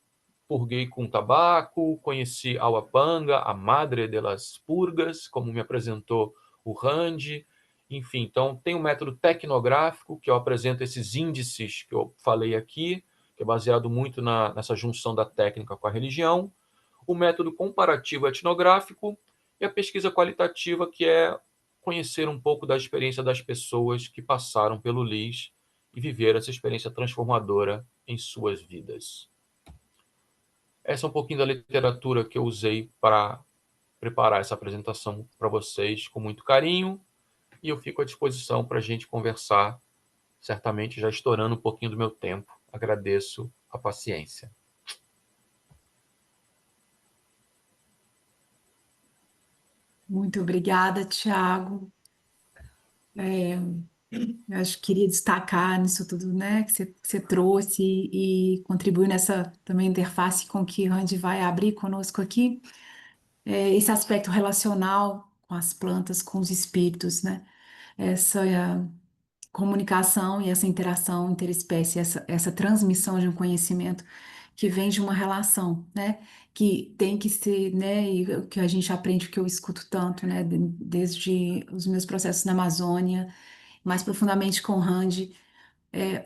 purguei com tabaco, conheci a Awapanga, a madre de las purgas, como me apresentou o Rand. Enfim, então tem um método tecnográfico, que eu apresento esses índices que eu falei aqui, que é baseado muito nessa junção da técnica com a religião. O método comparativo etnográfico e a pesquisa qualitativa, que é conhecer um pouco da experiência das pessoas que passaram pelo LIS e viveram essa experiência transformadora em suas vidas. Essa é um pouquinho da literatura que eu usei para preparar essa apresentação para vocês com muito carinho, e eu fico à disposição para a gente conversar, certamente já estourando um pouquinho do meu tempo. Agradeço a paciência. Muito obrigada, Tiago. Eu acho que queria destacar nisso tudo, né, que você trouxe e contribuiu nessa também interface com que o Randy vai abrir conosco aqui, esse aspecto relacional com as plantas, com os espíritos, né? Essa comunicação e essa interação interespécie, essa transmissão de um conhecimento que vem de uma relação, né? Que tem que ser, né? E o que a gente aprende, o que eu escuto tanto, né? Desde os meus processos na Amazônia, mais profundamente com o Randy,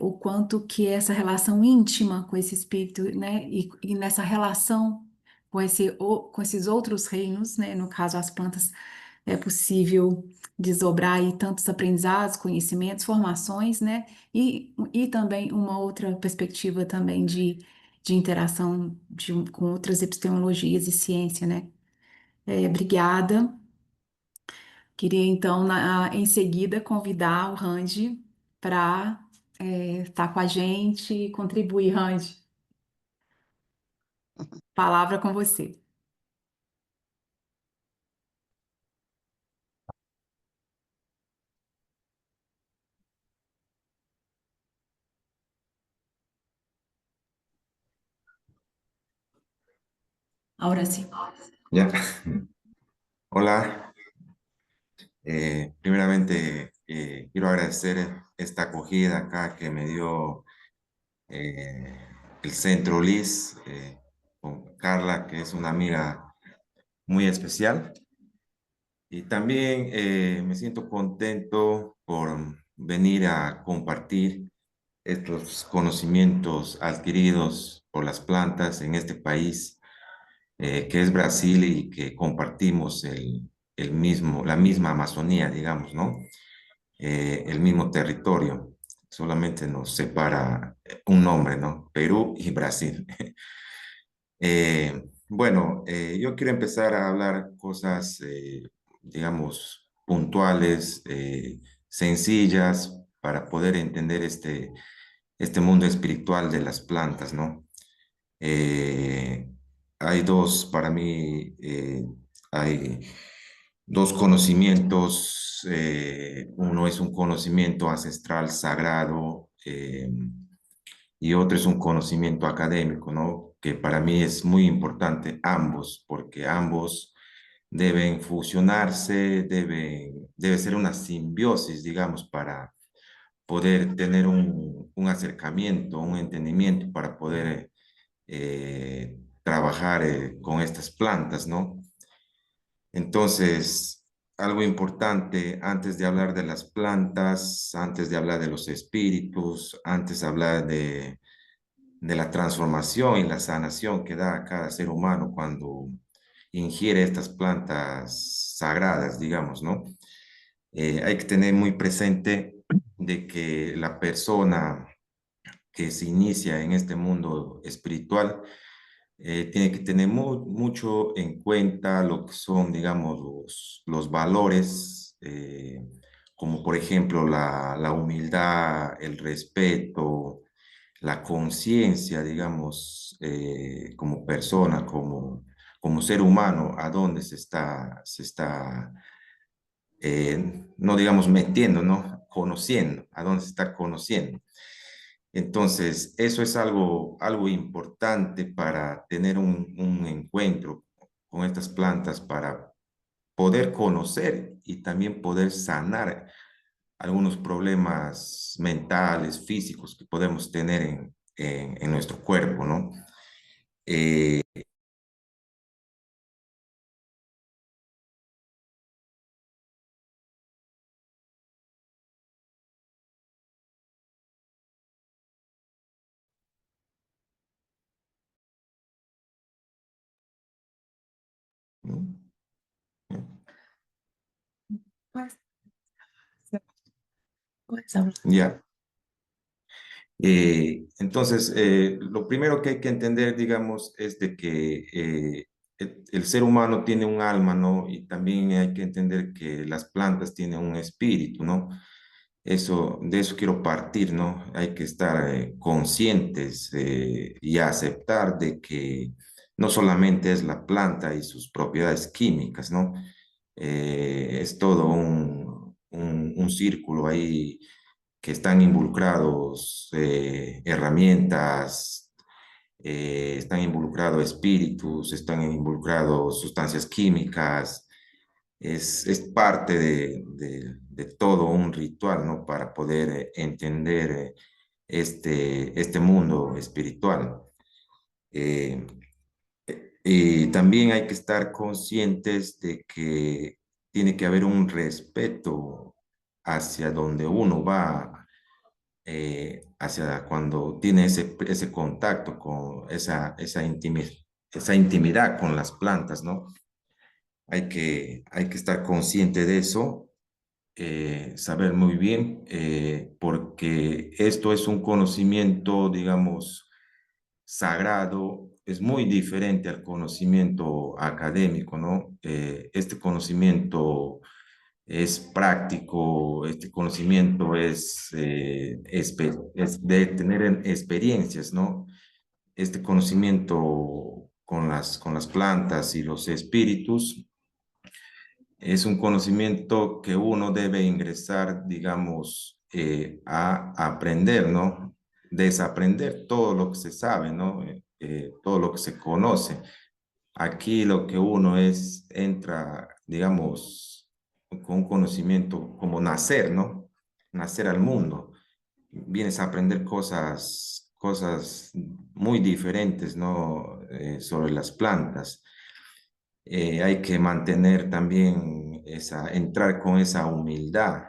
o quanto que essa relação íntima com esse espírito, né? E nessa relação com esses outros reinos, né? No caso, as plantas, é possível desdobrar aí tantos aprendizados, conhecimentos, formações, né? E também uma outra perspectiva também de interação com outras epistemologias e ciência, né? Obrigada. Queria então, em seguida, convidar o Randy para estar com a gente e contribuir, Randy. Palavra com você. Ahora sí. Ya. Hola. Primeramente, quiero agradecer esta acogida acá que me dio eh, el Centro Liz con Carla, que es una amiga muy especial. Y también me siento contento por venir a compartir estos conocimientos adquiridos por las plantas en este país que es Brasil y que compartimos la misma Amazonía, digamos, ¿no? El mismo territorio. Solamente nos separa un nombre, ¿no? Perú y Brasil. Yo quiero empezar a hablar cosas, digamos, puntuales, sencillas, para poder entender este mundo espiritual de las plantas, ¿no? Eh, Hay dos, para mí, hay dos conocimientos. Uno es un conocimiento ancestral sagrado y otro es un conocimiento académico, ¿no? Que para mí es muy importante ambos, porque ambos deben fusionarse, debe ser una simbiosis, digamos, para poder tener un acercamiento, un entendimiento, para poder trabajar con estas plantas, ¿no? Entonces, algo importante antes de hablar de las plantas, antes de hablar de los espíritus, antes de hablar de la transformación y la sanación que da a cada ser humano cuando ingiere estas plantas sagradas, digamos, ¿no? Hay que tener muy presente de que la persona que se inicia en este mundo espiritual tiene que tener mucho en cuenta lo que son, digamos, los valores, como por ejemplo la humildad, el respeto, la conciencia, digamos, como persona, como ser humano, a dónde se está no digamos metiendo, ¿no? Conociendo, a dónde se está conociendo. Entonces, eso es algo importante para tener un encuentro con estas plantas, para poder conocer y también poder sanar algunos problemas mentales, físicos que podemos tener en nuestro cuerpo, ¿no? Eh, ¿no? Puedes, puedes hablar. Ya. Entonces, lo primero que hay que entender, digamos, es de que el ser humano tiene un alma, ¿no? Y también hay que entender que las plantas tienen un espíritu, ¿no? De eso quiero partir, ¿no? Hay que estar conscientes y aceptar de que no solamente es la planta y sus propiedades químicas, ¿no? Es todo un círculo ahí que están involucrados herramientas, están involucrados espíritus, están involucrados sustancias químicas, es parte de todo un ritual, ¿no? Para poder entender este mundo espiritual. Eh, y también hay que estar conscientes de que tiene que haber un respeto hacia donde uno va, hacia cuando tiene ese contacto con esa intimidad con las plantas, ¿no? Hay que estar consciente de eso, saber muy bien, porque esto es un conocimiento, digamos, sagrado, es muy diferente al conocimiento académico, ¿no? Este conocimiento es práctico, este conocimiento es de tener experiencias, ¿no? Este conocimiento con las plantas y los espíritus es un conocimiento que uno debe ingresar, digamos, a aprender, ¿no? Desaprender todo lo que se sabe, ¿no? Todo lo que se conoce. Aquí lo que uno entra, digamos, con un conocimiento como nacer, ¿no? Nacer al mundo. Vienes a aprender cosas muy diferentes, ¿no? Sobre las plantas. Hay que mantener también entrar con esa humildad.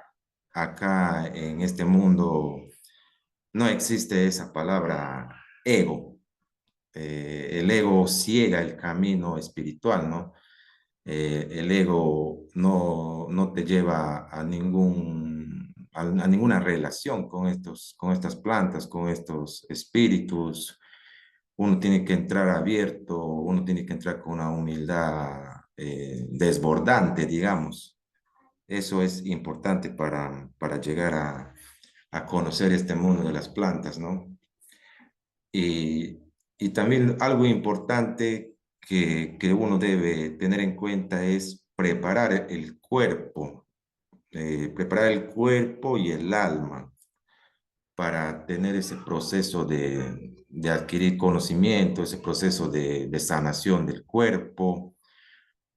Acá en este mundo no existe esa palabra ego. El ego ciega el camino espiritual, ¿no? El ego no te lleva a ninguna relación con estas plantas, con estos espíritus. Uno tiene que entrar abierto, uno tiene que entrar con una humildad desbordante, digamos. Eso es importante para llegar a conocer este mundo de las plantas, ¿no? Y, y también algo importante que uno debe tener en cuenta es preparar el cuerpo y el alma para tener ese proceso de adquirir conocimiento, ese proceso de sanación del cuerpo,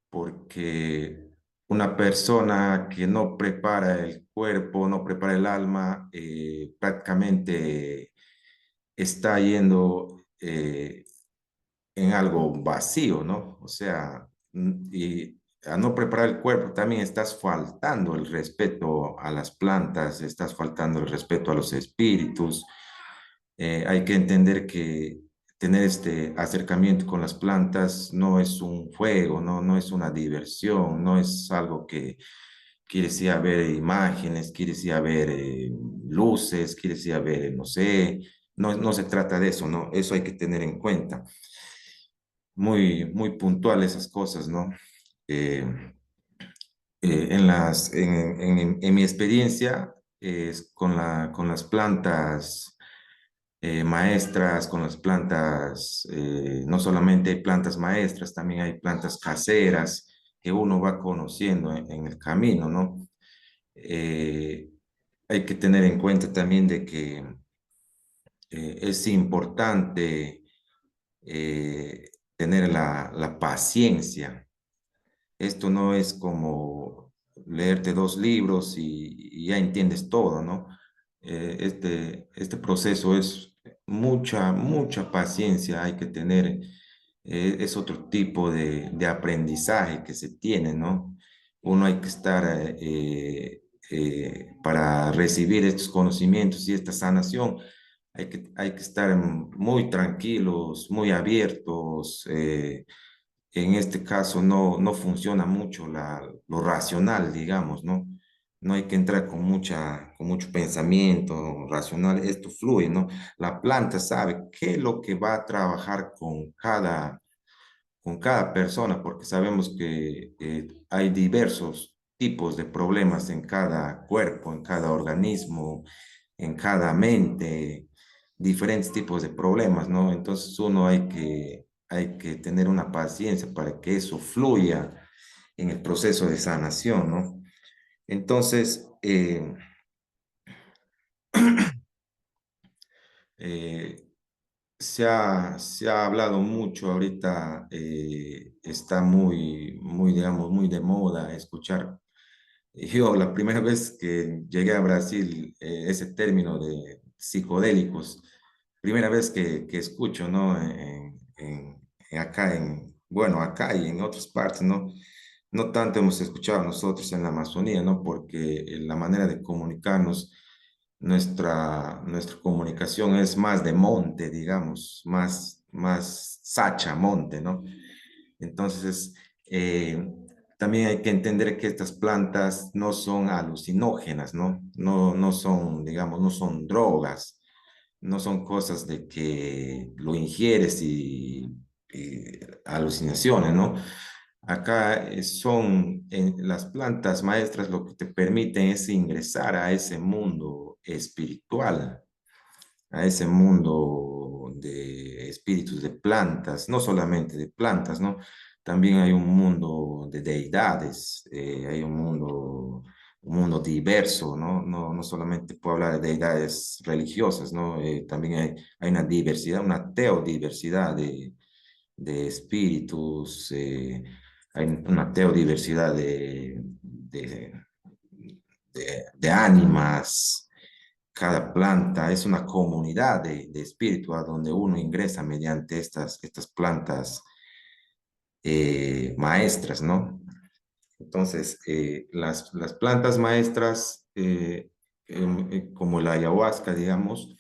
porque una persona que no prepara el cuerpo, no prepara el alma, prácticamente está yendo en algo vacío, ¿no? O sea, y a no preparar el cuerpo también estás faltando el respeto a las plantas, estás faltando el respeto a los espíritus. Hay que entender que tener este acercamiento con las plantas no es un juego, no es una diversión, no es algo que quieres ir a ver imágenes, quieres ir a ver luces, quieres ir a ver, no sé, no se trata de eso, ¿no? Eso hay que tener en cuenta. Muy puntual esas cosas, ¿no? Eh, en mi experiencia con las plantas maestras, con las plantas, no solamente hay plantas maestras, también hay plantas caseras que uno va conociendo en el camino, ¿no? Eh, Hay que tener en cuenta también de que es importante tener la paciencia. Esto no es como leerte dos libros y ya entiendes todo, ¿no? Este proceso es mucha paciencia hay que tener. Es otro tipo de aprendizaje que se tiene, ¿no? Uno hay que estar para recibir estos conocimientos y esta sanación. Hay que estar muy tranquilos, muy abiertos. En este caso no funciona mucho lo racional, digamos, ¿no? No hay que entrar con mucho pensamiento racional, esto fluye, ¿no? La planta sabe qué es lo que va a trabajar con cada persona, porque sabemos que hay diversos tipos de problemas en cada cuerpo, en cada organismo, en cada mente, diferentes tipos de problemas, ¿no? Entonces uno hay que tener una paciencia para que eso fluya en el proceso de sanación, ¿no? Entonces, eh, se ha hablado mucho ahorita, está digamos, muy de moda escuchar. Yo la primera vez que llegué a Brasil, ese término de psicodélicos, primera vez que escucho, ¿no? Acá bueno, acá y en otras partes, ¿no? No tanto hemos escuchado nosotros en la Amazonía, ¿no? Porque la manera de comunicarnos, nuestra comunicación es más de monte, digamos, más sacha, monte, ¿no? Entonces, también hay que entender que estas plantas no son alucinógenas, ¿no? No son, digamos, no son drogas. no son cosas de que lo ingieres y alucinaciones, ¿no? Acá son las plantas maestras lo que te permiten es ingresar a ese mundo espiritual, a ese mundo de espíritus de plantas, no solamente de plantas, ¿no? También hay un mundo de deidades, hay un mundo diverso, ¿no? No solamente puedo hablar de deidades religiosas, ¿no? También hay una diversidad, una teodiversidad de espíritus, hay una teodiversidad de ánimas. Cada planta es una comunidad de espíritu a donde uno ingresa mediante estas plantas maestras, ¿no? Entonces, las plantas maestras, como la ayahuasca, digamos,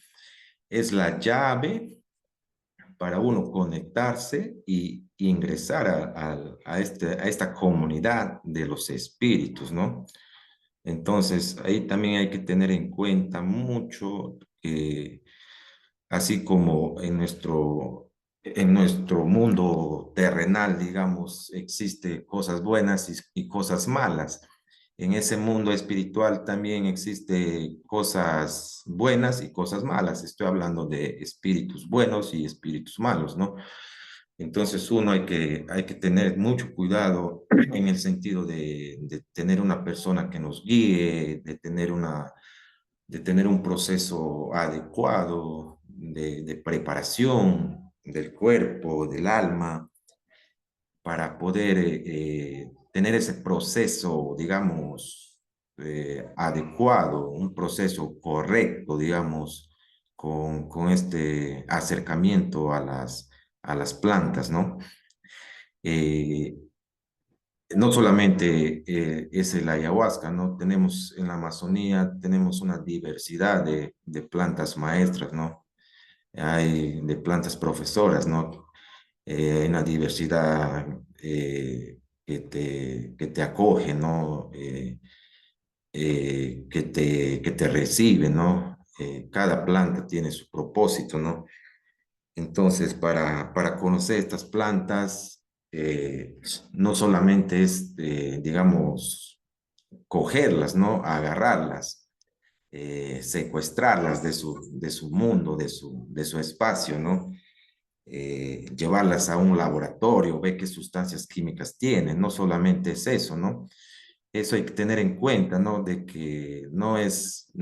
es la llave para uno conectarse y ingresar a esta comunidad de los espíritus, ¿no? Entonces, ahí también hay que tener en cuenta mucho que así como en nuestro mundo terrenal, digamos, existe cosas buenas y cosas malas. En ese mundo espiritual también existe cosas buenas y cosas malas. Estoy hablando de espíritus buenos y espíritus malos, ¿no? Entonces uno hay que tener mucho cuidado en el sentido de tener una persona que nos guíe, de tener un proceso adecuado de preparación del cuerpo, del alma, para poder tener ese proceso, digamos, adecuado, un proceso correcto, digamos, con este acercamiento a las plantas, ¿no? Eh, no solamente es el ayahuasca, ¿no? Tenemos en la Amazonía, tenemos una diversidad de plantas maestras, ¿no? Hay de plantas profesoras, ¿no? Hay una diversidad que te acoge, ¿no? Que te recibe, ¿no? Cada planta tiene su propósito, ¿no? Entonces, para conocer estas plantas, no solamente es, digamos, cogerlas, ¿no? Agarrarlas, secuestrarlas de su mundo, de su espacio, ¿no? Llevarlas a un laboratorio, ver qué sustancias químicas tienen, no solamente es eso, ¿no? Eso hay que tener en cuenta, ¿no? De que no es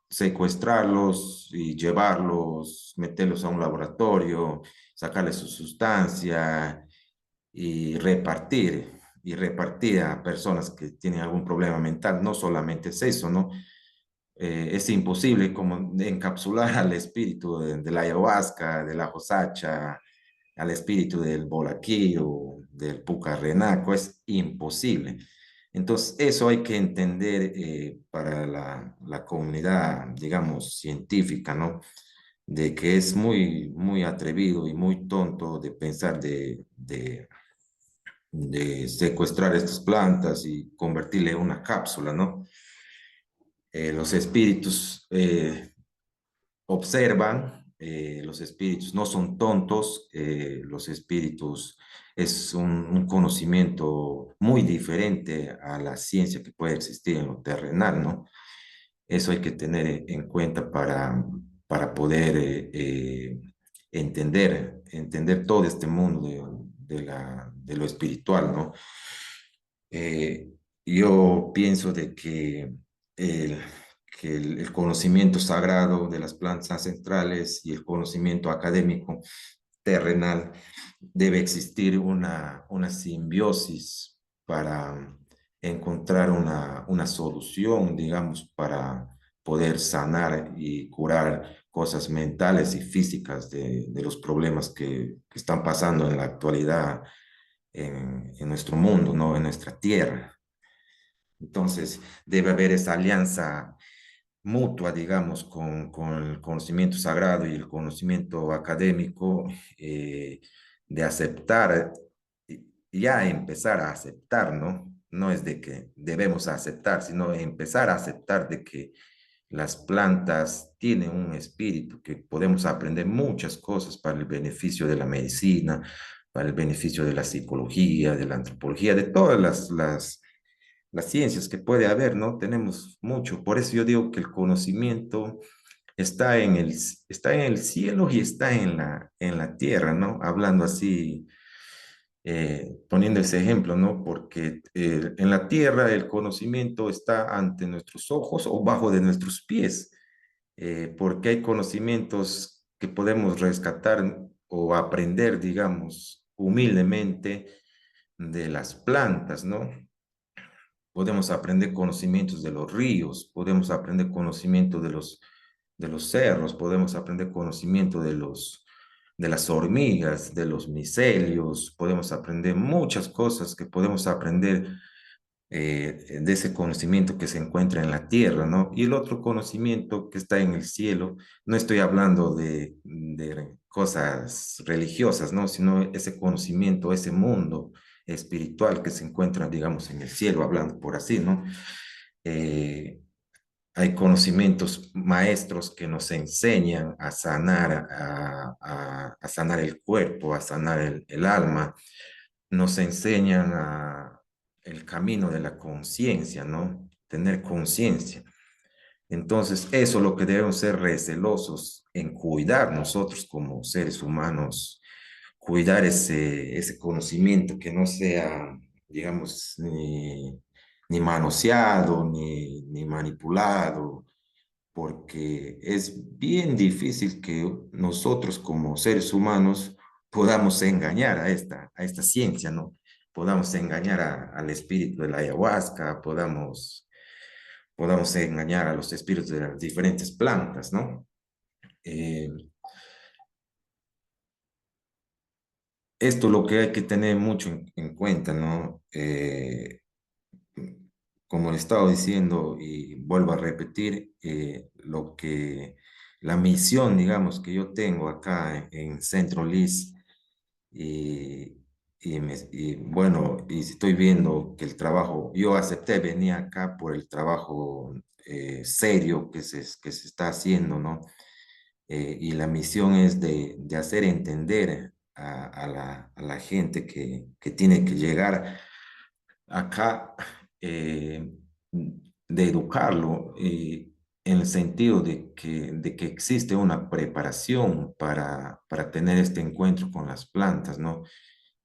secuestrarlos y llevarlos, meterlos a un laboratorio, sacarles su sustancia y repartir a personas que tienen algún problema mental. No solamente es eso, ¿no? Es imposible como encapsular al espíritu de la ayahuasca, de la josacha, al espíritu del bolaquillo, del pucarrenaco, es imposible. Entonces, eso hay que entender para la comunidad, digamos, científica, ¿no? De que es muy atrevido y muy tonto de pensar de secuestrar estas plantas y convertirle en una cápsula, ¿no? Los espíritus observan, los espíritus no son tontos, los espíritus es un conocimiento muy diferente a la ciencia que puede existir en lo terrenal, ¿no? Eso hay que tener en cuenta para poder entender todo este mundo de lo espiritual, ¿no? Eh, yo pienso de el, el conocimiento sagrado de las plantas ancestrales y el conocimiento académico terrenal debe existir una simbiosis para encontrar una solución, digamos, para poder sanar y curar cosas mentales y físicas de los problemas que están pasando en la actualidad en nuestro mundo, ¿no? En nuestra tierra. Entonces, debe haber esa alianza mutua, digamos, con el conocimiento sagrado y el conocimiento académico, de aceptar, ya empezar a aceptar, ¿no? No es de que debemos aceptar, sino empezar a aceptar de que las plantas tienen un espíritu que podemos aprender muchas cosas para el beneficio de la medicina, para el beneficio de la psicología, de la antropología, de todas las ciencias que puede haber, ¿no? Tenemos mucho. Por eso yo digo que el conocimiento está en el cielo y está en la tierra, ¿no? Hablando así, poniendo ese ejemplo, ¿no? Porque en la tierra el conocimiento está ante nuestros ojos o bajo de nuestros pies, porque hay conocimientos que podemos rescatar o aprender, digamos, humildemente de las plantas, ¿no? Podemos aprender conocimientos de los ríos, podemos aprender conocimiento de los cerros, podemos aprender conocimiento de las hormigas, de los micelios, podemos aprender muchas cosas que podemos aprender de ese conocimiento que se encuentra en la tierra, ¿no? Y el otro conocimiento que está en el cielo, no estoy hablando de cosas religiosas, ¿no? Sino ese conocimiento, ese mundo espiritual que se encuentra, digamos, en el cielo, hablando por así, ¿no? Eh, Hay conocimientos maestros que nos enseñan a sanar, a sanar el cuerpo, a sanar el alma, nos enseñan el camino de la conciencia, ¿no? Tener conciencia. Entonces, eso es lo que debemos ser recelosos en cuidar nosotros como seres humanos, cuidar ese conocimiento que no sea, digamos, ni manoseado, ni manipulado, porque es bien difícil que nosotros como seres humanos podamos engañar a esta ciencia, ¿no? Podamos engañar al espíritu de la ayahuasca, podamos engañar a los espíritus de las diferentes plantas, ¿no? Eh, Esto es lo que hay que tener mucho en cuenta, ¿no? Como le estaba diciendo y vuelvo a repetir, la misión, digamos, que yo tengo acá en Centro Liz, y, y bueno, y estoy viendo que el trabajo, yo acepté venir acá por el trabajo serio que se está haciendo, ¿no? Y la misión es de hacer entender a la gente que tiene que llegar acá, eh, de educarlo, en el sentido de que existe una preparación para tener este encuentro con las plantas, ¿no?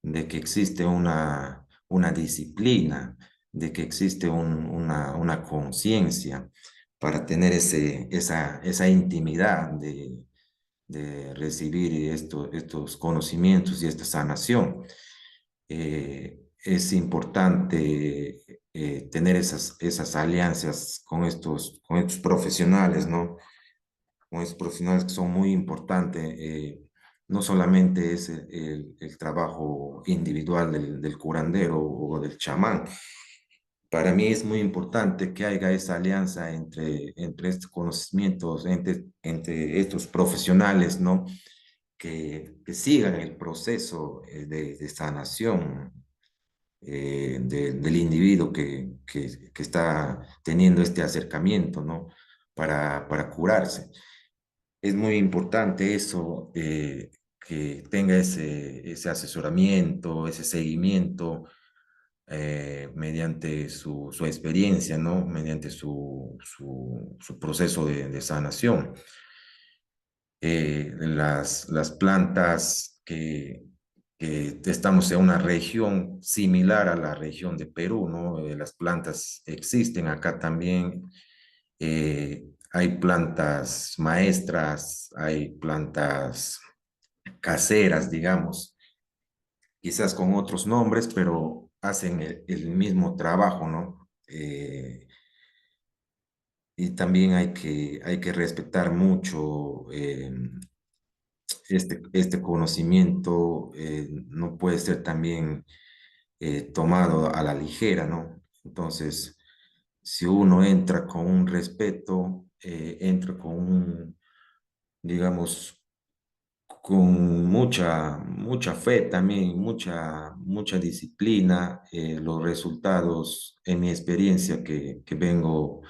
De que existe una disciplina, de que existe una conciencia para tener esa intimidad de recibir estos conocimientos y esta sanación. Es importante tener esas alianzas con estos profesionales, ¿no? Con estos profesionales que son muy importantes. No solamente es el trabajo individual del curandero o del chamán. Para mí es muy importante que haya esa alianza entre estos conocimientos, entre estos profesionales, ¿no? Que sigan el proceso de sanación del individuo que está teniendo este acercamiento, ¿no? Para curarse. Es muy importante eso, que tenga ese asesoramiento, ese seguimiento mediante su experiencia, ¿no? Mediante su proceso de sanación. Las plantas que estamos en una región similar a la región de Perú, ¿no? Las plantas existen acá también. Hay plantas maestras, hay plantas caseras, digamos, quizás con otros nombres, pero hacen el mismo trabajo, ¿no? Y también hay que respetar mucho este conocimiento, no puede ser también tomado a la ligera, ¿no? Entonces, si uno entra con un respeto, entra con digamos, con mucha fe también, mucha disciplina, los resultados, en mi experiencia que vengo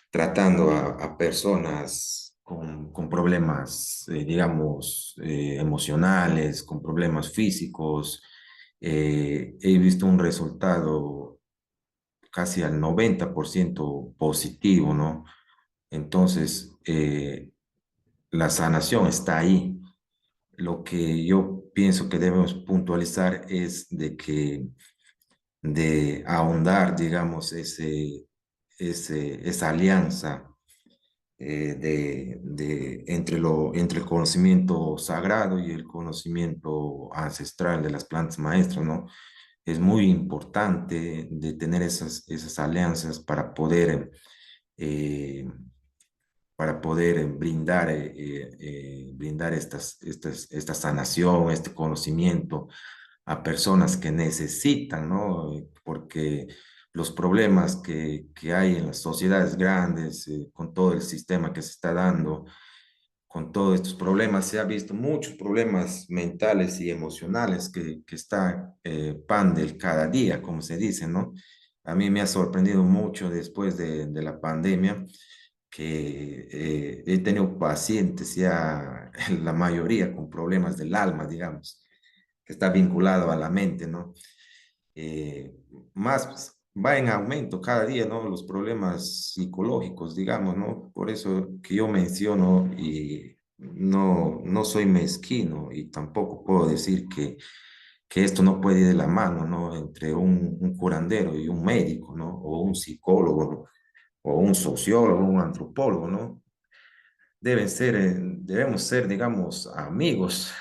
tratando a personas con problemas, digamos, emocionales, con problemas físicos. He visto un resultado casi al 90% positivo, ¿no? Entonces, la sanación está ahí. Lo que yo pienso que debemos puntualizar es de ahondar, digamos, esa alianza entre el conocimiento sagrado y el conocimiento ancestral de las plantas maestras, ¿no? Es muy importante de tener esas alianzas eh, para poder brindar esta sanación, este conocimiento a personas que necesitan, ¿no? Porque los problemas que hay en las sociedades grandes, con todo el sistema que se está dando, con todos estos problemas, se ha visto muchos problemas mentales y emocionales que está pan del cada día, como se dice, ¿no? A mí me ha sorprendido mucho después de la pandemia que he tenido pacientes ya, la mayoría con problemas del alma, digamos, que está vinculado a la mente, ¿no? Eh, Más pues, va en aumento cada día, ¿no? Los problemas psicológicos, digamos, ¿no? Por eso que yo menciono y no soy mezquino y tampoco puedo decir que esto no puede ir de la mano, ¿no? Entre un curandero y un médico, ¿no? O un psicólogo, ¿no? O un sociólogo, un antropólogo, ¿no? Debemos ser, digamos, amigos,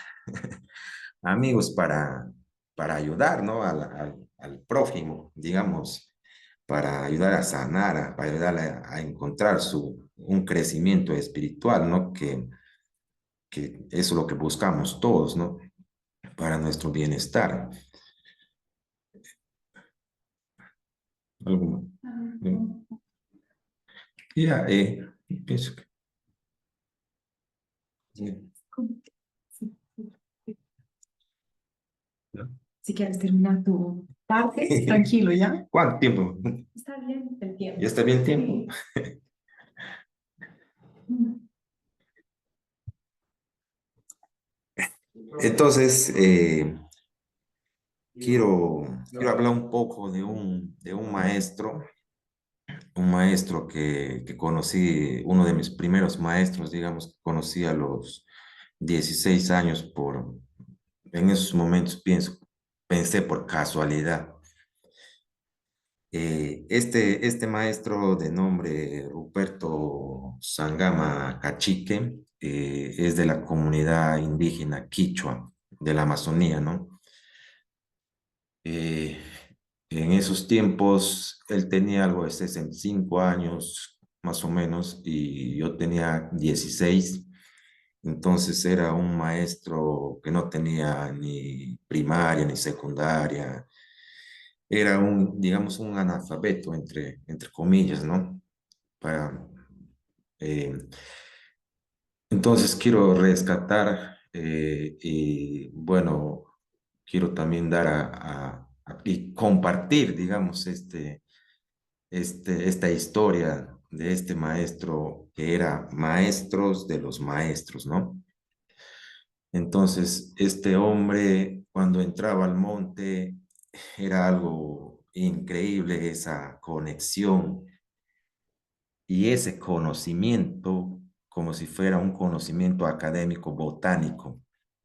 amigos para ayudar, ¿no? Al prójimo, digamos, para ayudar a sanar, para ayudar a encontrar un crecimiento espiritual, ¿no? Que eso es lo que buscamos todos, ¿no? Para nuestro bienestar. Algo más. Ya, pienso que... ¿Ya? Si quieres terminar tu parte, tranquilo, ¿ya? ¿Cuánto tiempo? Está bien el tiempo. ¿Ya está bien el tiempo? Entonces, quiero hablar un poco de un maestro que conocí, uno de mis primeros maestros, digamos, que conocí a los 16 años en esos momentos pensé por casualidad. Este maestro de nombre Ruperto Sangama Cachique es de la comunidad indígena Quichua de la Amazonía, ¿no? Eh, en esos tiempos él tenía algo de 65 años, más o menos, y yo tenía 16. Entonces era un maestro que no tenía ni primaria ni secundaria. Era digamos, un analfabeto, entre comillas, ¿no? Para, eh, entonces quiero rescatar y, bueno, quiero también dar y compartir, digamos, esta historia de este maestro que era maestros de los maestros, ¿no? Entonces, este hombre, cuando entraba al monte, era algo increíble esa conexión y ese conocimiento, como si fuera un conocimiento académico botánico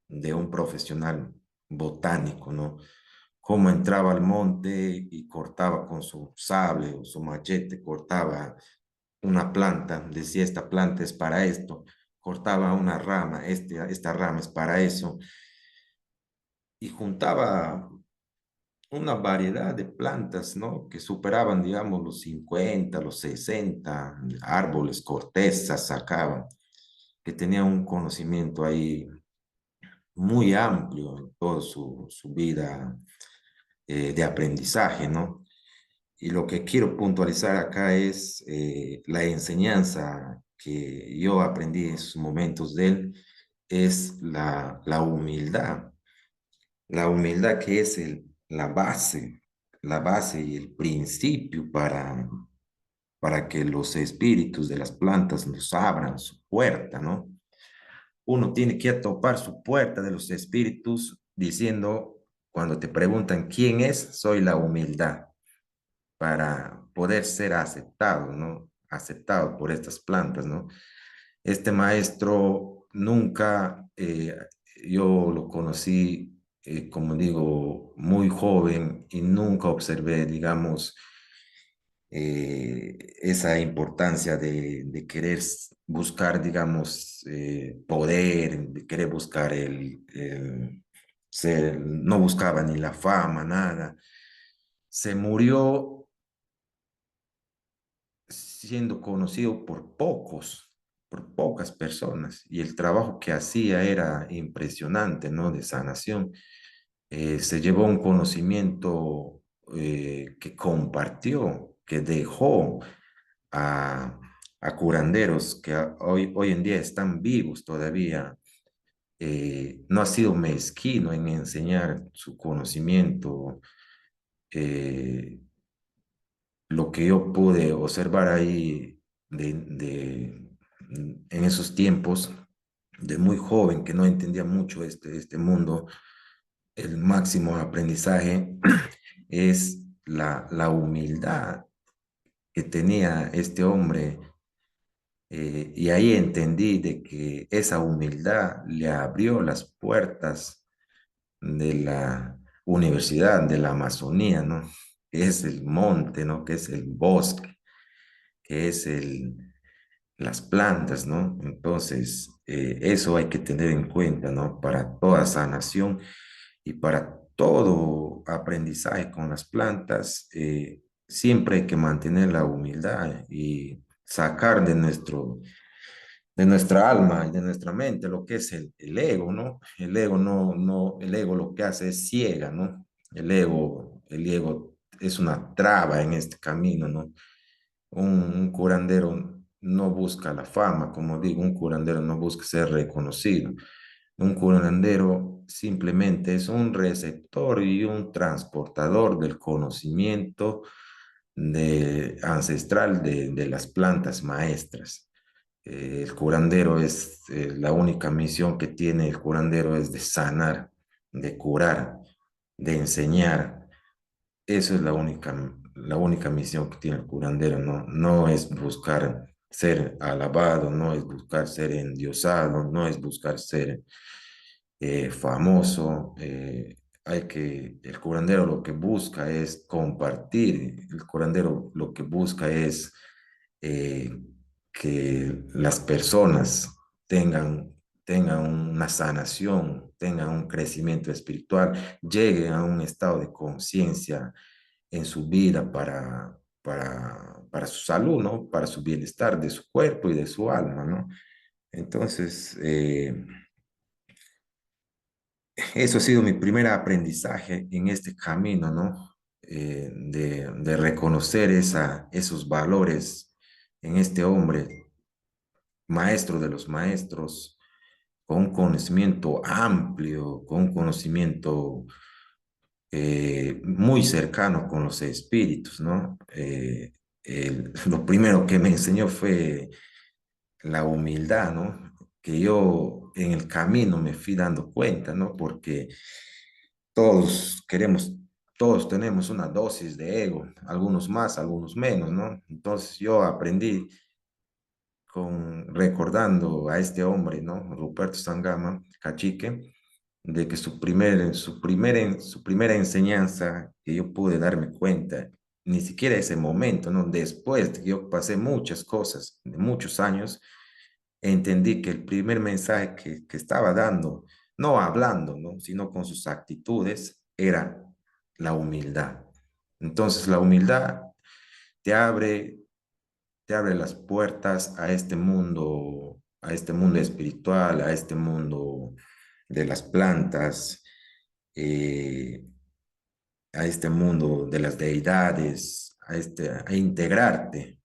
de un profesional botánico, ¿no? Cómo entraba al monte y cortaba con su sable o su machete, cortaba una planta, decía esta planta es para esto, cortaba una rama, esta rama es para eso, y juntaba una variedad de plantas, ¿no? Que superaban, digamos, los 50, los 60 árboles, cortezas sacaban, que tenían un conocimiento ahí muy amplio en toda su vida de aprendizaje, ¿no? Y lo que quiero puntualizar acá es la enseñanza que yo aprendí en esos momentos de él, es la humildad que es la base y el principio para que los espíritus de las plantas nos abran su puerta, ¿no? Uno tiene que topar su puerta de los espíritus diciendo, cuando te preguntan quién es, soy la humildad, para poder ser aceptado, ¿no? Aceptado por estas plantas, ¿no? Este maestro nunca, yo lo conocí, como digo, muy joven y nunca observé, digamos, esa importancia de querer buscar, digamos, poder, de querer buscar el ser, no buscaba ni la fama, nada. Se murió siendo conocido por pocas personas, y el trabajo que hacía era impresionante, ¿no? De sanación. Se llevó un conocimiento que compartió, que dejó a, a curanderos que hoy en día están vivos todavía. No ha sido mezquino en enseñar su conocimiento. eh, lo que yo pude observar ahí en esos tiempos, de muy joven, que no entendía mucho este mundo, el máximo aprendizaje es la humildad que tenía este hombre. Y ahí entendí de que esa humildad le abrió las puertas de la universidad, de la Amazonía, ¿no? Que es el monte, ¿no? Que es el bosque, que es las plantas, ¿no? Entonces, eso hay que tener en cuenta, ¿no? Para toda sanación y para todo aprendizaje con las plantas, siempre hay que mantener la humildad y sacar de nuestra alma y de nuestra mente lo que es el ego, ¿no? El ego lo que hace es ciega, ¿no? El ego es una traba en este camino, ¿no? Un curandero no busca la fama, como digo, un curandero no busca ser reconocido. Un curandero simplemente es un receptor y un transportador del conocimiento ancestral de las plantas maestras. El curandero es la única misión que tiene el curandero es de sanar, de curar, de enseñar. Eso es la única misión que tiene el curandero, ¿no? No es buscar ser alabado, no es buscar ser endiosado, no es buscar ser famoso. El curandero lo que busca es compartir, el curandero lo que busca es eh, que las personas tengan, tengan una sanación, tengan un crecimiento espiritual, lleguen a un estado de conciencia en su vida para su salud, ¿no? Para su bienestar de su cuerpo y de su alma, ¿no? Entonces, eso ha sido mi primer aprendizaje en este camino, ¿no? De reconocer esos valores en este hombre, maestro de los maestros, con un conocimiento amplio, con un conocimiento muy cercano con los espíritus, ¿no? Lo primero que me enseñó fue la humildad, ¿no? Que yo en el camino me fui dando cuenta, ¿no? Porque todos queremos, todos tenemos una dosis de ego, algunos más, algunos menos, ¿no? Entonces yo aprendí recordando a este hombre, ¿no? Ruperto Sangama, cacique, de que su primera enseñanza que yo pude darme cuenta, ni siquiera ese momento, ¿no? Después de que yo pasé muchas cosas, de muchos años, entendí que el primer mensaje que estaba dando, no hablando, ¿no? Sino con sus actitudes, era la humildad. Entonces la humildad te abre, te abre las puertas a este mundo espiritual, a este mundo de las plantas, eh, a este mundo de las deidades, a integrarte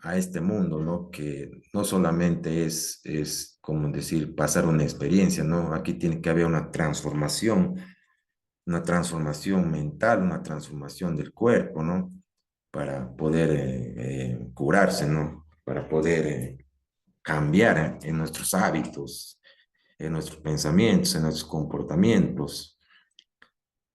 a este mundo, ¿no? Que no solamente es como decir, pasar una experiencia, ¿no? Aquí tiene que haber una transformación una transformación mental, una transformación del cuerpo, ¿no? Para poder curarse, ¿no? Para poder cambiar en nuestros hábitos, en nuestros pensamientos, en nuestros comportamientos.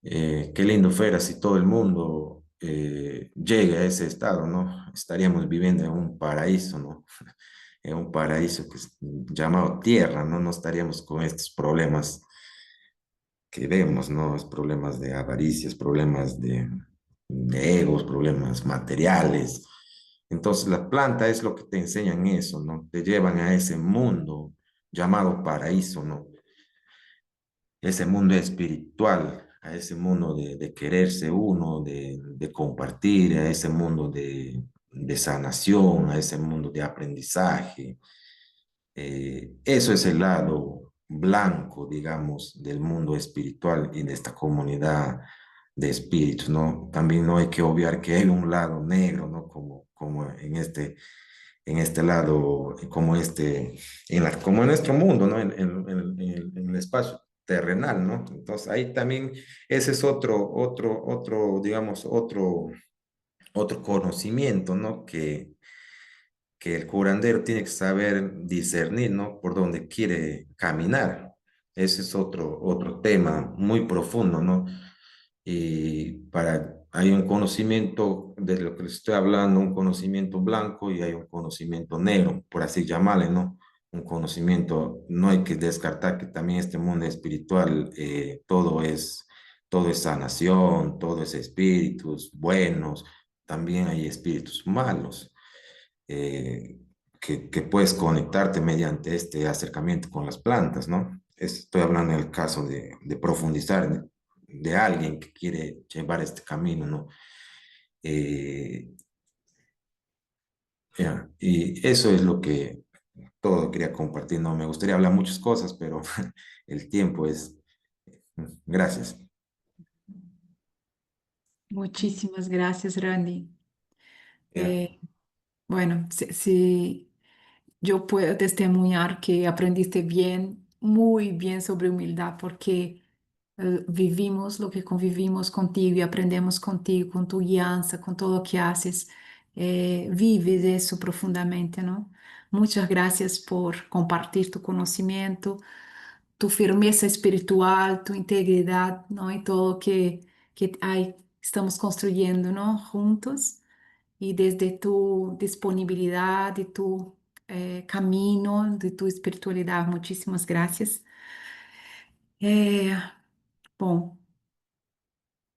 Qué lindo fuera si todo el mundo llegue a ese estado, ¿no? Estaríamos viviendo en un paraíso, ¿no? En un paraíso que es llamado tierra, ¿no? No estaríamos con estos problemas que vemos, ¿no? Es problemas de avaricias, problemas de egos, problemas materiales. Entonces la planta es lo que te enseñan eso, ¿no? Te llevan a ese mundo llamado paraíso, ¿no? Ese mundo espiritual, a ese mundo de quererse uno, de compartir, a ese mundo de sanación, a ese mundo de aprendizaje. Eso es el lado blanco, digamos, del mundo espiritual y de esta comunidad de espíritus, ¿no? También no hay que obviar que hay un lado negro, ¿no? Como en este lado, como en nuestro mundo, ¿no? En el espacio terrenal, ¿no? Entonces ahí también ese es digamos, otro conocimiento, ¿no? Que el curandero tiene que saber discernir, ¿no? Por dónde quiere caminar. Ese es otro tema muy profundo, ¿no? Y hay un conocimiento de lo que les estoy hablando, un conocimiento blanco y hay un conocimiento negro, por así llamarle, ¿no? Un conocimiento, no hay que descartar que también este mundo espiritual, todo es sanación, todo es espíritus buenos, también hay espíritus malos eh, que puedes conectarte mediante este acercamiento con las plantas, ¿no? Estoy hablando en el caso de profundizar de alguien que quiere llevar este camino, ¿no? Eh, y eso es lo que todo quería compartir, ¿no? Me gustaría hablar muchas cosas, pero el tiempo es... Gracias. Muchísimas gracias, Randy. Ya. Bueno, si yo puedo testemunhar que aprendiste bien, muy bien sobre humildad, porque vivimos lo que convivimos contigo y aprendemos contigo, con tu guianza, con todo lo que haces. Vives eso profundamente, ¿no? Muchas gracias por compartir tu conocimiento, tu firmeza espiritual, tu integridad, ¿no? Y todo lo que hay, estamos construyendo, ¿no? Juntos y desde tu disponibilidad y tu camino, de tu espiritualidad. Muchísimas gracias. Eh, bom,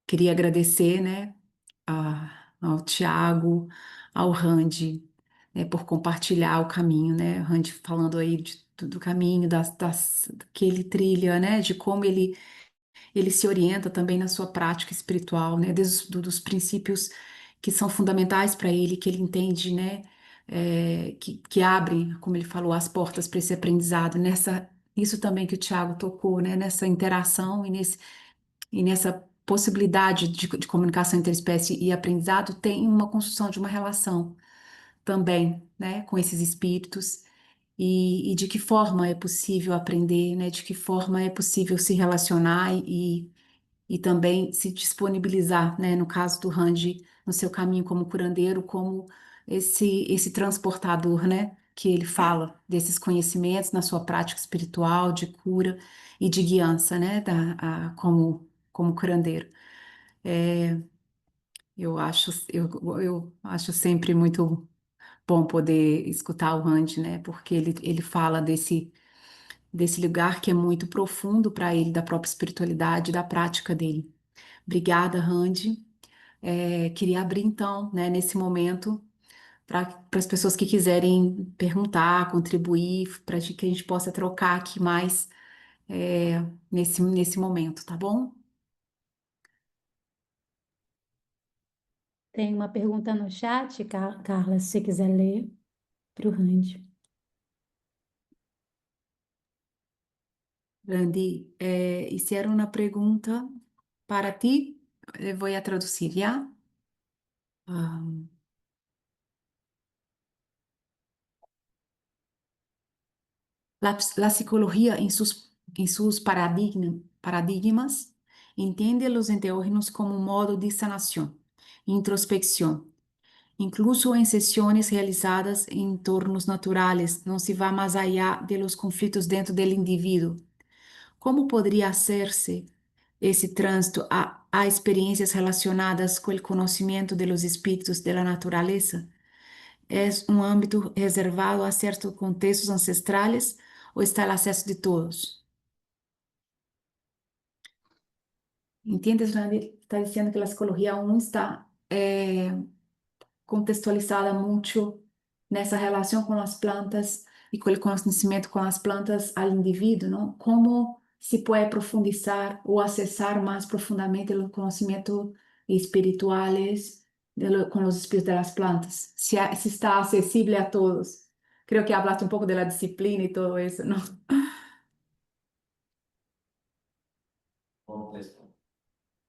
queria agradecer, né, ao Tiago, ao Randy, né, por compartilhar o caminho, né, o Randy falando aí do caminho, que ele trilha, né, de como ele se orienta também na sua prática espiritual, né, dos princípios que são fundamentais para ele, que ele entende, né, que abrem, como ele falou, as portas para esse aprendizado, isso também que o Tiago tocou, né, nessa interação e nessa possibilidade de comunicação entre espécie e aprendizado, tem uma construção de uma relação também, né, com esses espíritos. E de que forma é possível aprender, né? De que forma é possível se relacionar e também se disponibilizar, né, no caso do Randy, no seu caminho como curandeiro, como esse transportador, né, que ele fala desses conhecimentos na sua prática espiritual de cura e de guiança, né, como curandeiro. É, eu acho sempre muito bom poder escutar o Randy, né, porque ele fala desse lugar que é muito profundo para ele, da própria espiritualidade, da prática dele. Obrigada, Randy. Queria abrir então, né, nesse momento, para as pessoas que quiserem perguntar, contribuir, para que a gente possa trocar aqui mais nesse momento, tá bom? Tem uma pergunta no chat, Carla, se você quiser ler, para o Randy. Randy, hicieron una pregunta para ti. Voy a traducir, ¿ya? Um, la psicología en sus paradigmas Entende los enteógenos como un modo de sanación, introspección. Incluso en sesiones realizadas en entornos naturales, no se va más allá de los conflictos dentro del individuo. ¿Cómo podría hacerse ese tránsito a experiencias relacionadas con el conocimiento de los espíritus de la naturaleza? ¿Es un ámbito reservado a ciertos contextos ancestrales o está al acceso de todos? ¿Entiendes, Randy? Está diciendo que la psicología aún está contextualizada mucho nessa relação com as plantas e com o conhecimento com as plantas ao indivíduo, não? Como se pode profundizar ou acessar mais profundamente o conhecimento espirituales com os espíritos das plantas, se está acessível a todos. Creo que hablaste un poco de la disciplina y todo eso, ¿no?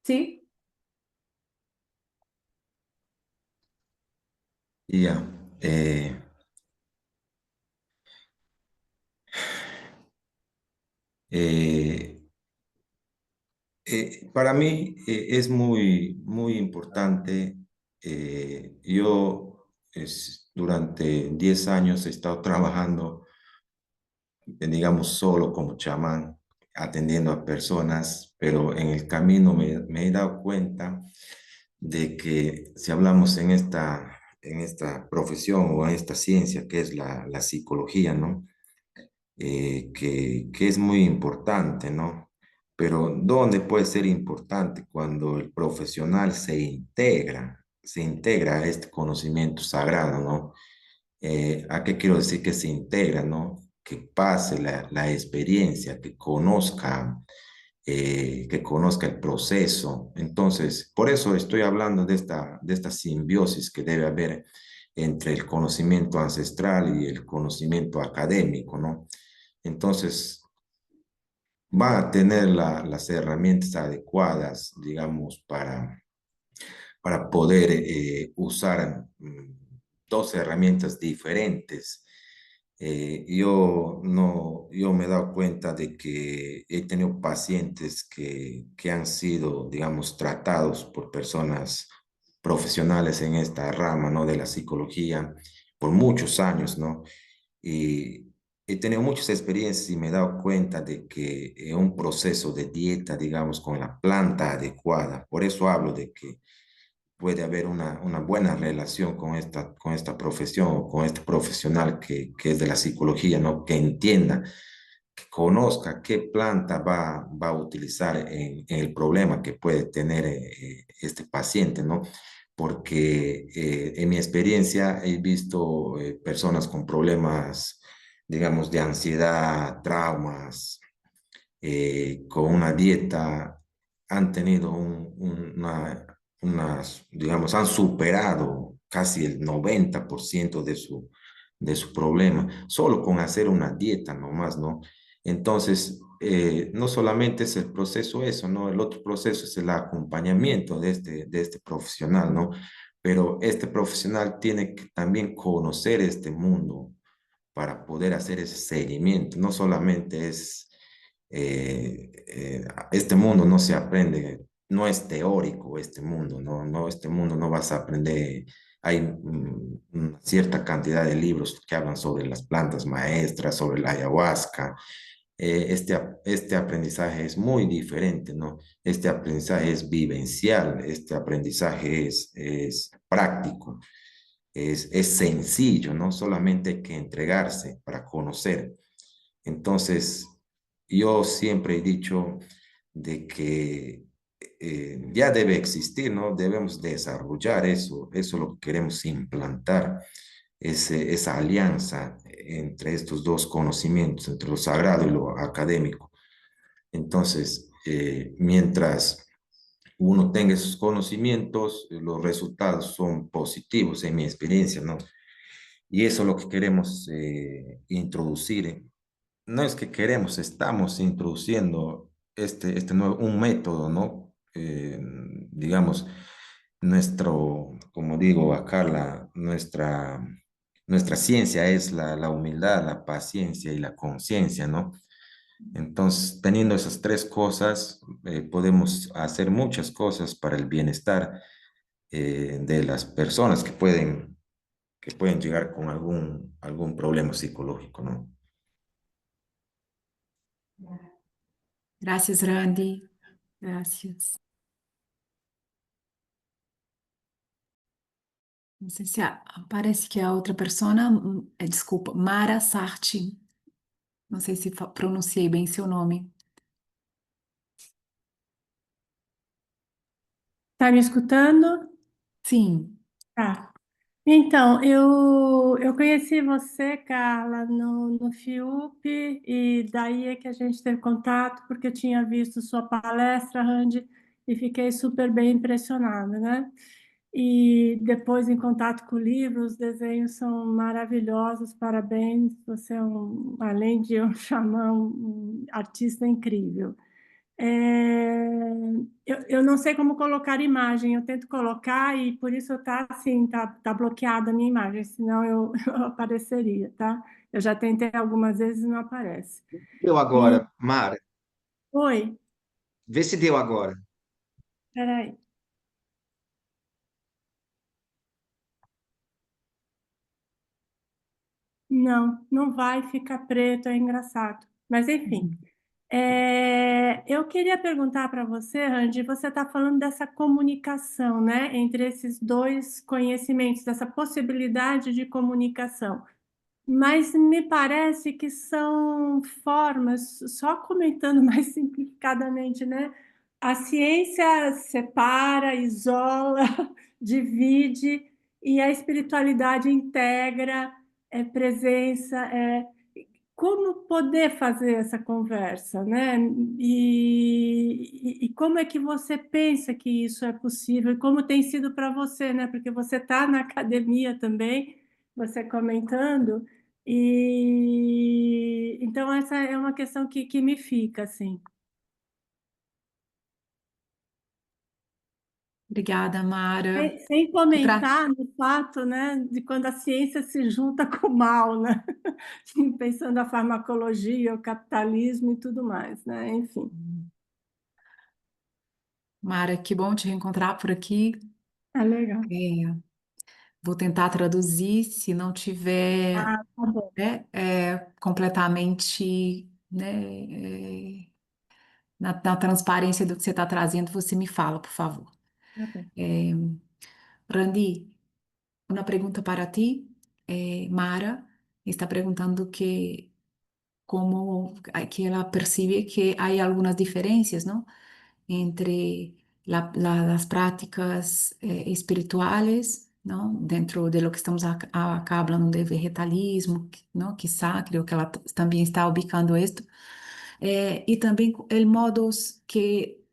Sí. Ya, eh, para mí es muy importante. Yo durante 10 años he estado trabajando, digamos, solo como chamán, atendiendo a personas, pero en el camino me he dado cuenta de que si hablamos en esta profesión o en esta ciencia que es la psicología, ¿no? Que es muy importante, ¿no? Pero ¿dónde puede ser importante? Cuando el profesional se integra a este conocimiento sagrado, ¿no? ¿A qué quiero decir que se integra, ¿no? Que pase la experiencia, que conozca el proceso. Entonces, por eso estoy hablando de esta simbiosis que debe haber entre el conocimiento ancestral y el conocimiento académico, ¿no? Entonces, va a tener las herramientas adecuadas, digamos, para poder usar dos herramientas diferentes. Yo me he dado cuenta de que he tenido pacientes que han sido, digamos, tratados por personas profesionales en esta rama, ¿no? De la psicología por muchos años, ¿no? Y he tenido muchas experiencias y me he dado cuenta de que un proceso de dieta, digamos, con la planta adecuada, por eso hablo de que puede haber una buena relación con esta profesión o con este profesional que es de la psicología, ¿no? Que entienda, que conozca qué planta va a utilizar en el problema que puede tener este paciente, ¿no? Porque en mi experiencia he visto personas con problemas, digamos, de ansiedad, traumas, con una dieta, han tenido digamos, han superado casi el 90% de su problema, solo con hacer una dieta nomás, ¿no? Entonces, no solamente es el proceso eso, ¿no? El otro proceso es el acompañamiento de este profesional, ¿no? Pero este profesional tiene que también conocer este mundo para poder hacer ese seguimiento. No solamente es, este mundo no se aprende, no es teórico este mundo, este mundo no vas a aprender. Hay una cierta cantidad de libros que hablan sobre las plantas maestras, sobre la ayahuasca. Este aprendizaje es muy diferente, ¿no? Este aprendizaje es vivencial, este aprendizaje es práctico. Es sencillo, ¿no? Solamente hay que entregarse para conocer. Entonces, yo siempre he dicho de que ya debe existir, ¿no? Debemos desarrollar eso es lo que queremos implantar, esa alianza entre estos dos conocimientos, entre lo sagrado y lo académico. Entonces, mientras uno tenga esos conocimientos, los resultados son positivos en mi experiencia, ¿no? Y eso es lo que queremos introducir. No es que queremos, estamos introduciendo este nuevo, un método, ¿no? Digamos, como digo acá, nuestra ciencia es la humildad, la paciencia y la conciencia, ¿no? Entonces, teniendo esas tres cosas, podemos hacer muchas cosas para el bienestar de las personas que pueden llegar con algún problema psicológico, ¿no? Gracias, Randy. Gracias. Não sei se parece que a outra persona, desculpa, Mara Sarti. Não sei se pronunciei bem seu nome. Tá me escutando? Sim. Tá. Então, eu conheci você, Carla, no FIUP, e daí é que a gente teve contato, porque eu tinha visto sua palestra, Randy, e fiquei super bem impressionada, né? E depois, em contato com o livro, os desenhos são maravilhosos, parabéns, você é além de um xamã, um artista incrível. Eu não sei como colocar imagem, eu tento colocar e por isso tá assim, tá bloqueada a minha imagem, senão eu apareceria, tá? Eu já tentei algumas vezes e não aparece. Deu E, agora, Mara, oi, vê se deu agora. peraí. Não, não vai ficar preto, é engraçado. Mas enfim, eu queria perguntar para você, Randy, você está falando dessa comunicação, né, entre esses dois conhecimentos, dessa possibilidade de comunicação. Mas me parece que são formas, só comentando mais simplificadamente, né? A ciência separa, isola, divide, e a espiritualidade integra, é presença, como poder fazer essa conversa, né? E como é que você pensa que isso é possível? E como tem sido para você, né? Porque você está na academia também, você comentando, e então essa é uma questão que me fica assim. Obrigada, Mara. Sem E para comentar no fato, né, de quando a ciência se junta com o mal, né? Pensando a farmacologia, o capitalismo e tudo mais, né? Enfim. Mara, que bom te reencontrar por aqui. Ah, legal. É, vou tentar traduzir, se não tiver, Ah, tá bom. né, completamente, né, na transparência do que você está trazendo, você me fala, por favor. Tá bem. Randy, uma pergunta para ti. Mara está perguntando que como que ela percibe que hay algunas diferencias, ¿no? Entre las prácticas espirituales, ¿no? Dentro de lo que estamos acá hablando de vegetalismo, ¿no? Quizá, creo que ela também está ubicando esto. Y también el modos que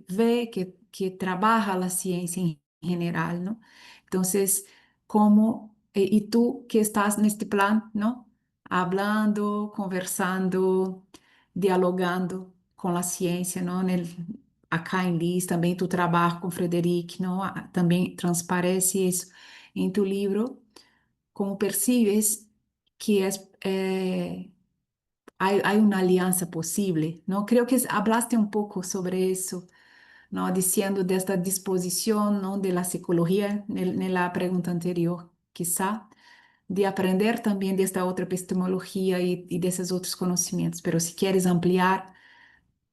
ve, que trabaja la ciencia en general, ¿no? Entonces, como, y tú que estás en este plan, ¿no? Hablando, conversando, dialogando con la ciencia, ¿no? Acá en Liz, también tu trabajo con Frederic, ¿no? También transparece eso en tu libro, como percibes que es... hay una alianza posible, ¿no? Creo que hablaste un poco sobre eso, ¿no? Diciendo de esta disposición, ¿no? De la psicología en la pregunta anterior, quizá, de aprender también de esta otra epistemología y de esos otros conocimientos. Pero si quieres ampliar,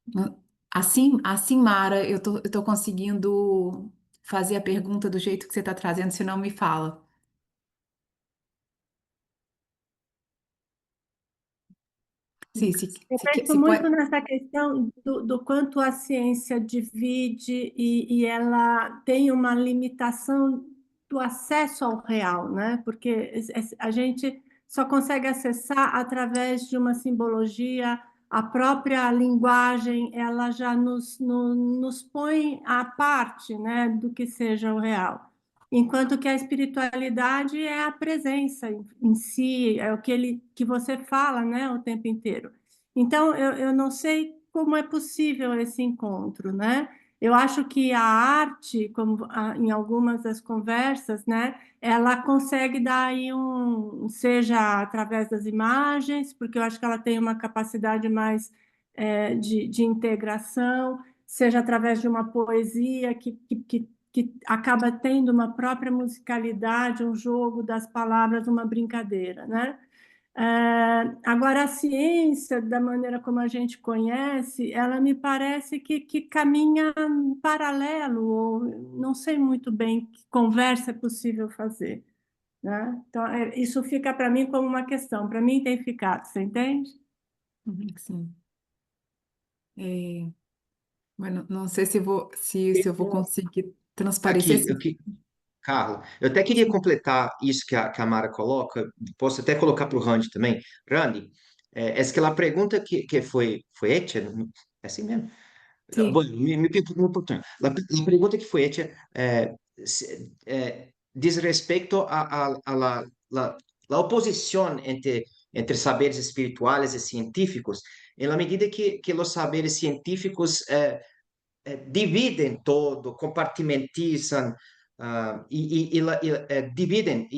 ¿no? Assim, Mara, eu tô conseguindo fazer a pergunta do jeito que você está trazendo, senão me fala. Sim, Eu penso se muito pode. nessa questão do quanto a ciência divide e ela tem uma limitação do acesso ao real, né? Porque a gente só consegue acessar através de uma simbologia, a própria linguagem, ela já nos põe à parte, né, do que seja o real. Enquanto que a espiritualidade é a presença em si, é o que você fala, né, o tempo inteiro. Então, eu não sei como é possível esse encontro, né? Eu acho que a arte, como em algumas das conversas, né, ela consegue dar aí seja através das imagens, porque eu acho que ela tem uma capacidade mais de integração, seja através de uma poesia que acaba tendo uma própria musicalidade, um jogo das palavras, uma brincadeira, né? Agora, a ciência, da maneira como a gente conhece, ela me parece que caminha paralelo, ou não sei muito bem que conversa é possível fazer, né? Então, isso fica para mim como uma questão, para mim tem ficado, você entende? Sim. Mas não sei se eu vou conseguir transparecer. Aqui, Carla, eu até queria completar isso que a Mara coloca, posso até colocar para o Randy também. Randy, essa que é a pergunta que foi hecha, é assim mesmo? Sim, Bueno, me oportunidad. La pregunta que fue hecha dice respecto la oposición entre saberes espirituales y científicos, en la medida que los saberes científicos dividen todo, compartimentizan dividen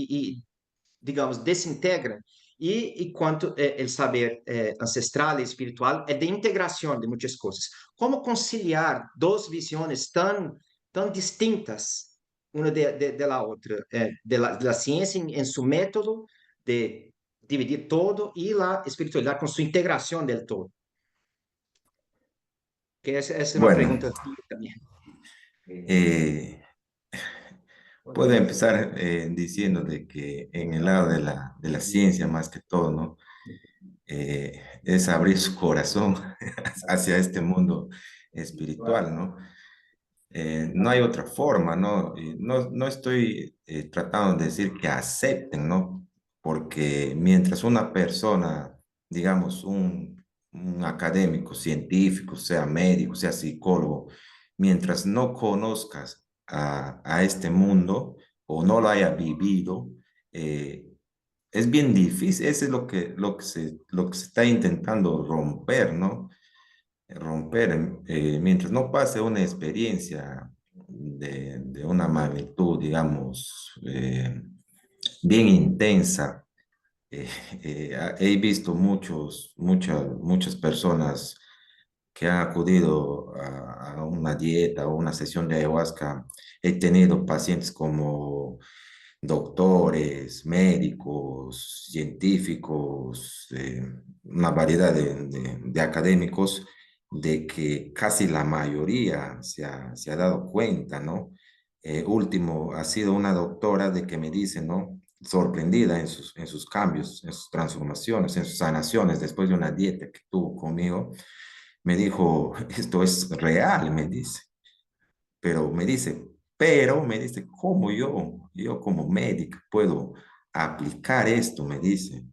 digamos, desintegram. E quanto o saber ancestral e espiritual é de integração de muitas coisas. Como conciliar duas visões tão distintas, uma de la outra? De la ciência em seu método de dividir todo e a espiritualidade com sua integração del todo. Que essa é uma Bueno, pergunta também. eh, puedo empezar diciendo de que en el lado de la ciencia más que todo, ¿no? Es abrir su corazón hacia este mundo espiritual, ¿no? No hay otra forma, ¿no? No estoy tratando de decir que acepten, ¿no? Porque mientras una persona, digamos, un académico, científico, sea médico, sea psicólogo, mientras no conozcas a este mundo o no lo haya vivido, es bien difícil. Eso es lo que se está intentando romper, ¿no? Romper, mientras no pase una experiencia de una magnitud, digamos, bien intensa. He visto muchas personas que han acudido a una dieta o una sesión de ayahuasca. He tenido pacientes como doctores, médicos, científicos, una variedad de académicos, de que casi la mayoría se ha dado cuenta, ¿no? Último, ha sido una doctora de que me dice, ¿no? Sorprendida en sus cambios, en sus transformaciones, en sus sanaciones, después de una dieta que tuvo conmigo, me dijo, esto es real, me dice, pero me dice, ¿cómo yo como médica puedo aplicar esto? Me dice,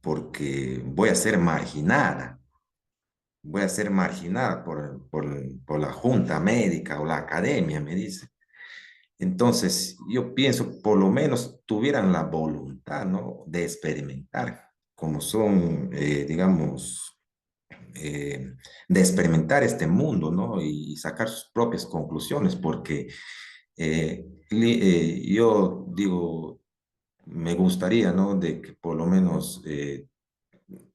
porque voy a ser marginada por la junta médica o la academia, me dice. Entonces, yo pienso, por lo menos tuvieran la voluntad, ¿no? De experimentar, como son, digamos, de experimentar este mundo, ¿no? Y sacar sus propias conclusiones, porque yo digo, me gustaría, ¿no? De que por lo menos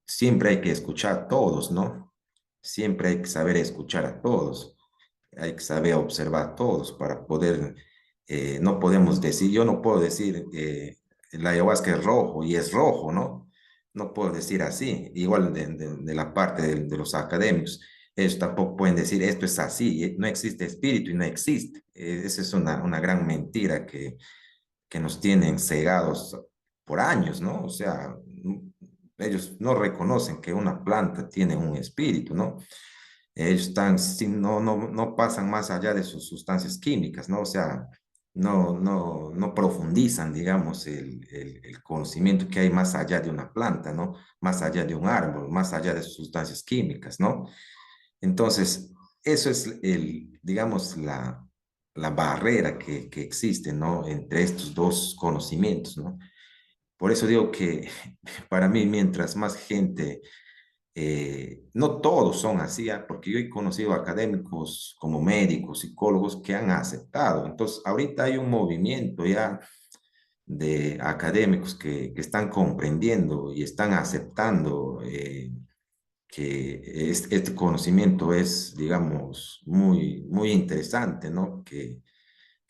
siempre hay que escuchar a todos, ¿no? Siempre hay que saber escuchar a todos, hay que saber observar a todos para poder, no podemos decir, yo no puedo decir la ayahuasca es rojo y es rojo, ¿no? No puedo decir así, igual de la parte de los académicos. Ellos tampoco pueden decir esto es así, no existe espíritu y no existe. Esa es una gran mentira que nos tienen cegados por años, ¿no? O sea, ellos no reconocen que una planta tiene un espíritu, ¿no? Ellos no pasan más allá de sus sustancias químicas, ¿no? O sea, no profundizan, digamos, el conocimiento que hay más allá de una planta, ¿no? Más allá de un árbol, más allá de sus sustancias químicas, ¿no? Entonces, eso es digamos, la barrera que existe, ¿no? Entre estos dos conocimientos, ¿no? Por eso digo que para mí, mientras más gente No todos son así, porque yo he conocido académicos como médicos, psicólogos que han aceptado. Entonces, ahorita hay un movimiento ya de académicos que están comprendiendo y están aceptando que este conocimiento es, digamos, muy interesante, ¿no? Que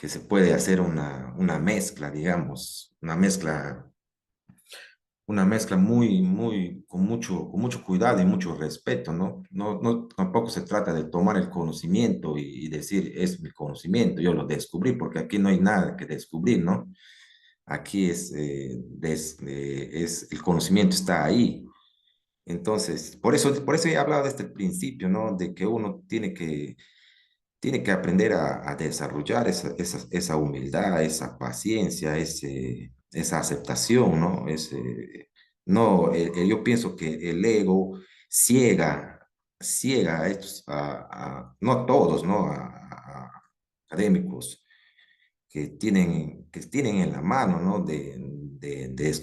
se puede hacer una mezcla, digamos, una mezcla con mucho cuidado y mucho respeto, ¿no? Tampoco se trata de tomar el conocimiento y decir, es mi conocimiento, yo lo descubrí, porque aquí no hay nada que descubrir, ¿no? Aquí el conocimiento está ahí. Entonces, por eso he hablado desde el principio, ¿no? De que uno tiene que aprender a desarrollar esa humildad, esa paciencia, esa aceptación, ¿no? No, yo pienso que el ego ciega a estos, no a todos, ¿no? A académicos que tienen en la mano, ¿no? De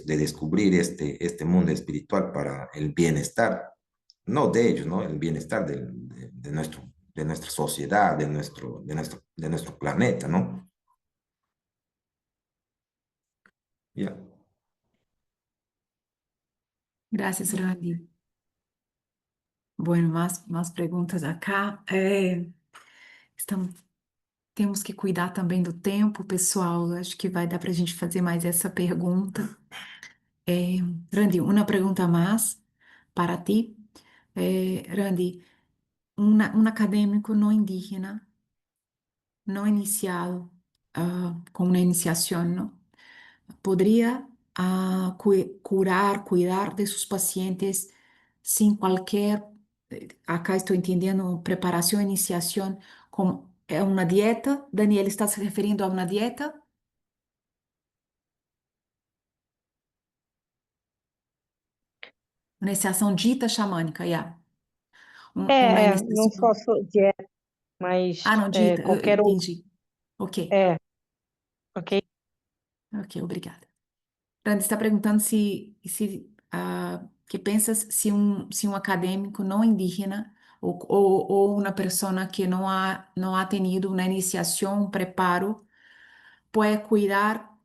descubrir este mundo espiritual para el bienestar, no de ellos, ¿no? El bienestar de nuestra sociedad, de nuestro planeta, ¿no? Ya. Gracias, Randy. Bueno, más preguntas acá. Estamos, temos que cuidar também do tempo, pessoal. Acho que vai dar para a gente fazer mais essa pergunta. Randy, uma pergunta mais para ti. Randy, um acadêmico não indígena, não iniciado com uma iniciação, não, poderia cuidar de seus pacientes sem qualquer, acá estou entendendo, preparação, iniciação, como é uma dieta. Daniel, está se referindo a uma dieta? Uma iniciação dita xamânica, yeah. Uma Não iniciação. só dieta, mas Não, dita, eu qualquer outro. entendi. Ok, Ok? ok, obrigada. Randy está perguntando que pensas se um acadêmico não indígena ou uma pessoa que não ha tenido uma iniciação, um preparo, pode cuidar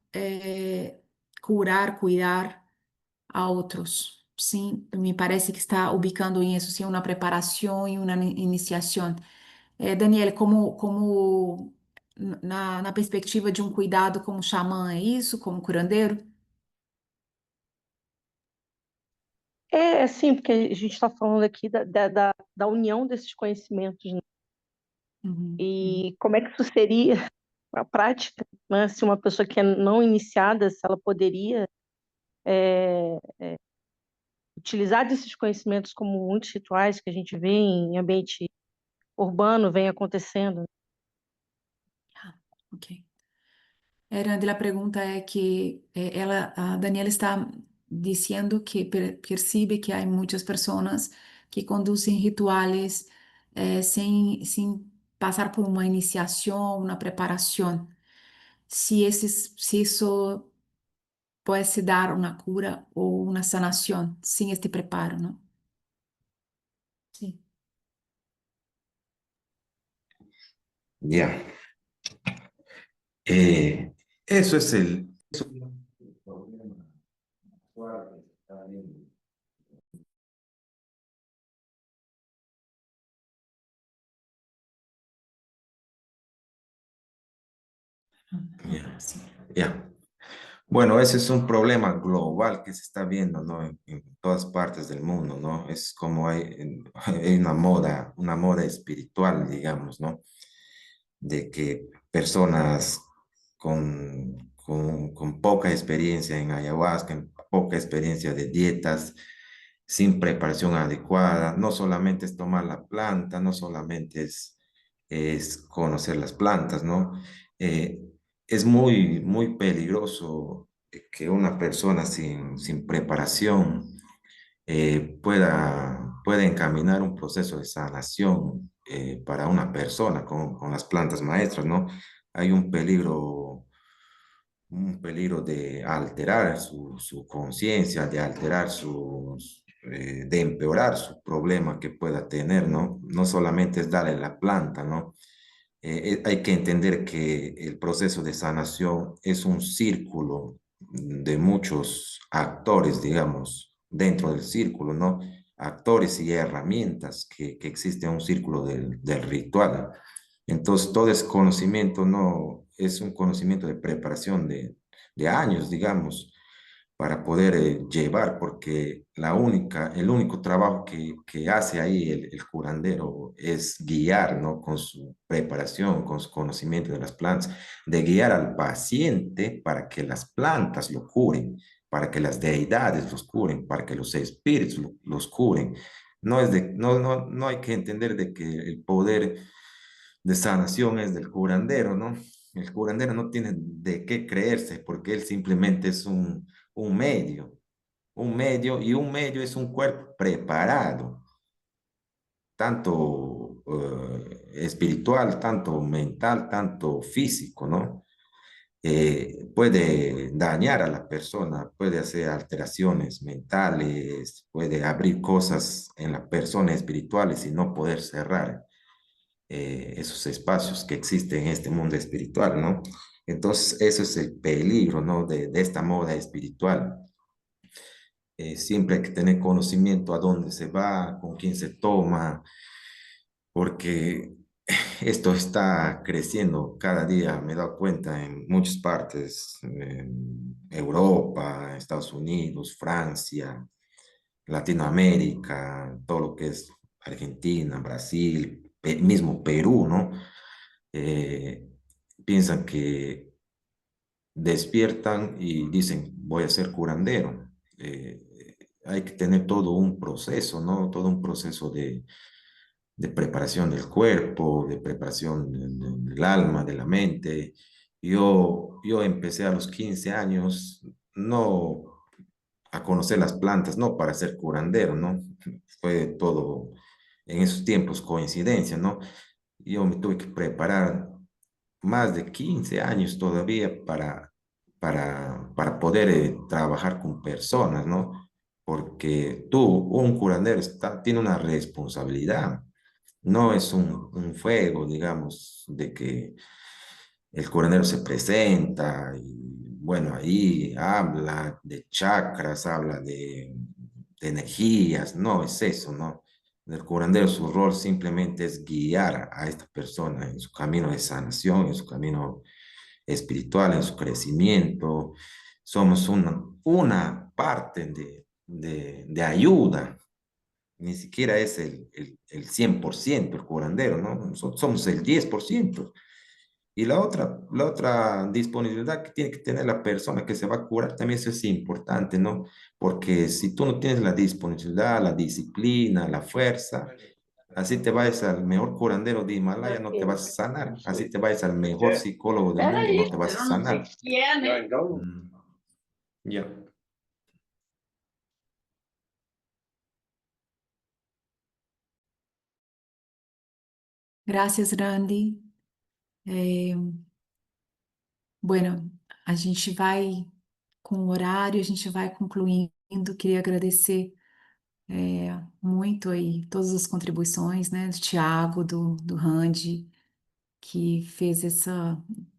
a outros. Sim, me parece que está ubicando isso, sim, uma preparação e uma iniciação. Daniel, como na perspectiva de um cuidado como xamã, é isso? Como curandeiro? Sim, porque a gente está falando aqui da união desses conhecimentos, né? Uhum. E como é que isso seria a prática, né? Se uma pessoa que é não iniciada, se ela poderia utilizar desses conhecimentos como muitos rituais que a gente vê em ambiente urbano vem acontecendo. Ok. Randy, a pergunta é que a Daniela está dizendo que percebe que há muitas pessoas que conduzem rituais sem passar por uma iniciação, uma preparação. Se isso pode se dar uma cura ou uma sanação sem este preparo, não? Sim. Ya. Eso es el problema actual que se está viendo. Ya, Sim. ya. Bueno, ese es un problema global que se está viendo, ¿no? En todas partes del mundo, ¿no? Es como hay una moda espiritual, digamos, ¿no? De que personas con poca experiencia en ayahuasca, poca experiencia de dietas, sin preparación adecuada, no solamente es tomar la planta, no solamente es conocer las plantas, ¿no? Eh, es muy peligroso que una persona sin preparación pueda encaminar un proceso de sanación para una persona con las plantas maestras, ¿no? Hay un peligro de alterar su conciencia, de alterar de empeorar su problema que pueda tener, ¿no? No solamente es darle la planta, ¿no? Hay que entender que el proceso de sanación es un círculo de muchos actores, digamos, dentro del círculo, ¿no? Actores y herramientas que existe en un círculo del ritual. Entonces, todo ese conocimiento no es un conocimiento de preparación de años, digamos, para poder llevar, porque el único trabajo que hace ahí el curandero es guiar, ¿no? Con su preparación, con su conocimiento de las plantas, de guiar al paciente para que las plantas lo curen, para que las deidades los curen, para que los espíritus los curen. No hay que entender de que el poder de sanación es del curandero, ¿no? El curandero no tiene de qué creerse porque él simplemente es un medio, y un medio es un cuerpo preparado, tanto espiritual, tanto mental, tanto físico, ¿no? Puede dañar a la persona, puede hacer alteraciones mentales, puede abrir cosas en la persona espirituales y no poder cerrar esos espacios que existen en este mundo espiritual, ¿no? Entonces, eso es el peligro, ¿no? De esta moda espiritual. Siempre hay que tener conocimiento a dónde se va, con quién se toma, porque esto está creciendo cada día, me he dado cuenta en muchas partes, en Europa, Estados Unidos, Francia, Latinoamérica, todo lo que es Argentina, Brasil, mismo Perú, ¿no? Eh, Piensan que despiertan y dicen, voy a ser curandero. Hay que tener todo un proceso, ¿no? Todo un proceso de preparación del cuerpo, de preparación del alma, de la mente. Yo empecé a los 15 años, no a conocer las plantas, no para ser curandero, ¿no? Fue todo en esos tiempos coincidencia, ¿no? Yo me tuve que preparar más de 15 años todavía para poder trabajar con personas, ¿no? Porque un curandero, tiene una responsabilidad. No es un fuego, digamos, de que el curandero se presenta y, bueno, ahí habla de chakras, habla de energías. No es eso, ¿no? El curandero, su rol simplemente es guiar a esta persona en su camino de sanación, en su camino espiritual, en su crecimiento. Somos una parte de ayuda. Ni siquiera es el 100% el curandero, ¿no? Nosotros somos el 10%. Y la otra disponibilidad que tiene que tener la persona que se va a curar, también eso es importante, ¿no? Porque si tú no tienes la disponibilidad, la disciplina, la fuerza, así te vayas al mejor curandero de Himalaya, no te vas a sanar. Así te vayas al mejor psicólogo del mundo, no te vas a sanar. Mm, ya. Graças, Randy. É, bueno, a gente vai com o horário, a gente vai concluindo. Queria agradecer muito aí todas as contribuições, né, do Tiago, do Randy, que fez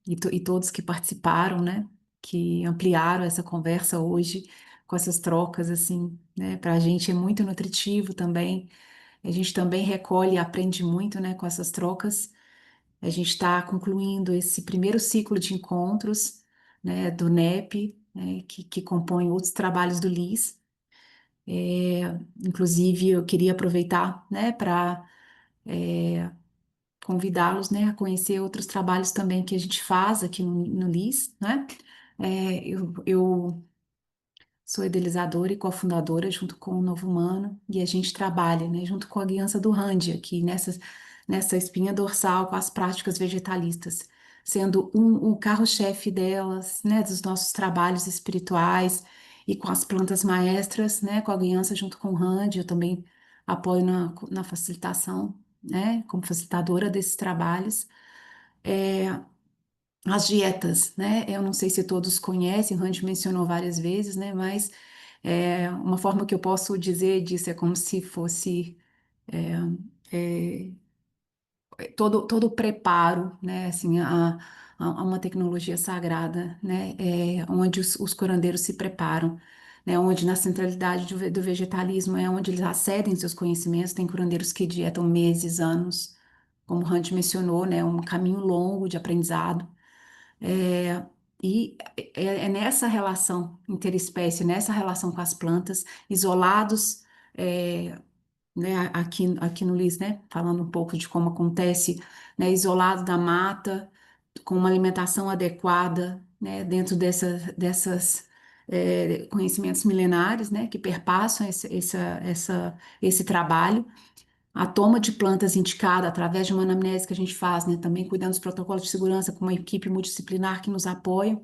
e todos que participaram, né, que ampliaram essa conversa hoje com essas trocas, assim, né, para a gente é muito nutritivo também. A gente também recolhe e aprende muito, né, com essas trocas. A gente está concluindo esse primeiro ciclo de encontros, né, do NEP, né, que compõe outros trabalhos do LIS. Inclusive, eu queria aproveitar, né, para convidá-los, né, a conhecer outros trabalhos também que a gente faz aqui no LIS, né? Eu sou idealizadora e cofundadora junto com o Novo Humano e a gente trabalha, né, junto com a Guiança do Randi aqui nessa espinha dorsal com as práticas vegetalistas, sendo um carro-chefe delas, né, dos nossos trabalhos espirituais e com as plantas maestras, né, com a Guiança junto com o Randi, eu também apoio na facilitação, né, como facilitadora desses trabalhos. As dietas, né? Eu não sei se todos conhecem, o Randy mencionou várias vezes, né? Mas Uma forma que eu posso dizer disso é como se fosse é, é, todo o preparo, né, assim, a uma tecnologia sagrada, né, onde os curandeiros se preparam, né, onde na centralidade do vegetalismo é onde eles acedem seus conhecimentos. Tem curandeiros que dietam meses, anos, como o Rand mencionou, né, um caminho longo de aprendizado. É, e é nessa relação interespécie, nessa relação com as plantas, isolados, é, né, aqui no LIS, né, falando um pouco de como acontece, né, isolado da mata, com uma alimentação adequada, né, dentro dessas conhecimentos milenares, né, que perpassam esse trabalho. A toma de plantas indicada através de uma anamnese que a gente faz, né, também cuidando dos protocolos de segurança com uma equipe multidisciplinar que nos apoia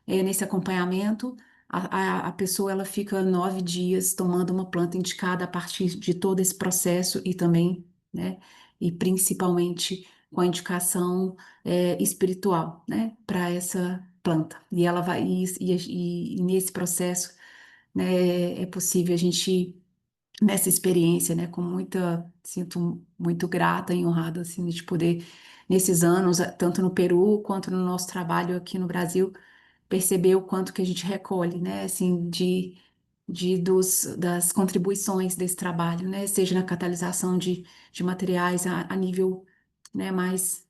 nesse acompanhamento. A pessoa ela fica 9 dias tomando uma planta indicada a partir de todo esse processo e também, né, e principalmente com a indicação espiritual, né, para essa planta. E ela vai e nesse processo, né, é possível a gente nessa experiência, né, sinto muito grata e honrada assim de poder nesses anos, tanto no Peru quanto no nosso trabalho aqui no Brasil, perceber o quanto que a gente recolhe, né, assim, das contribuições desse trabalho, né, seja na catalisação de materiais a nível, né, mais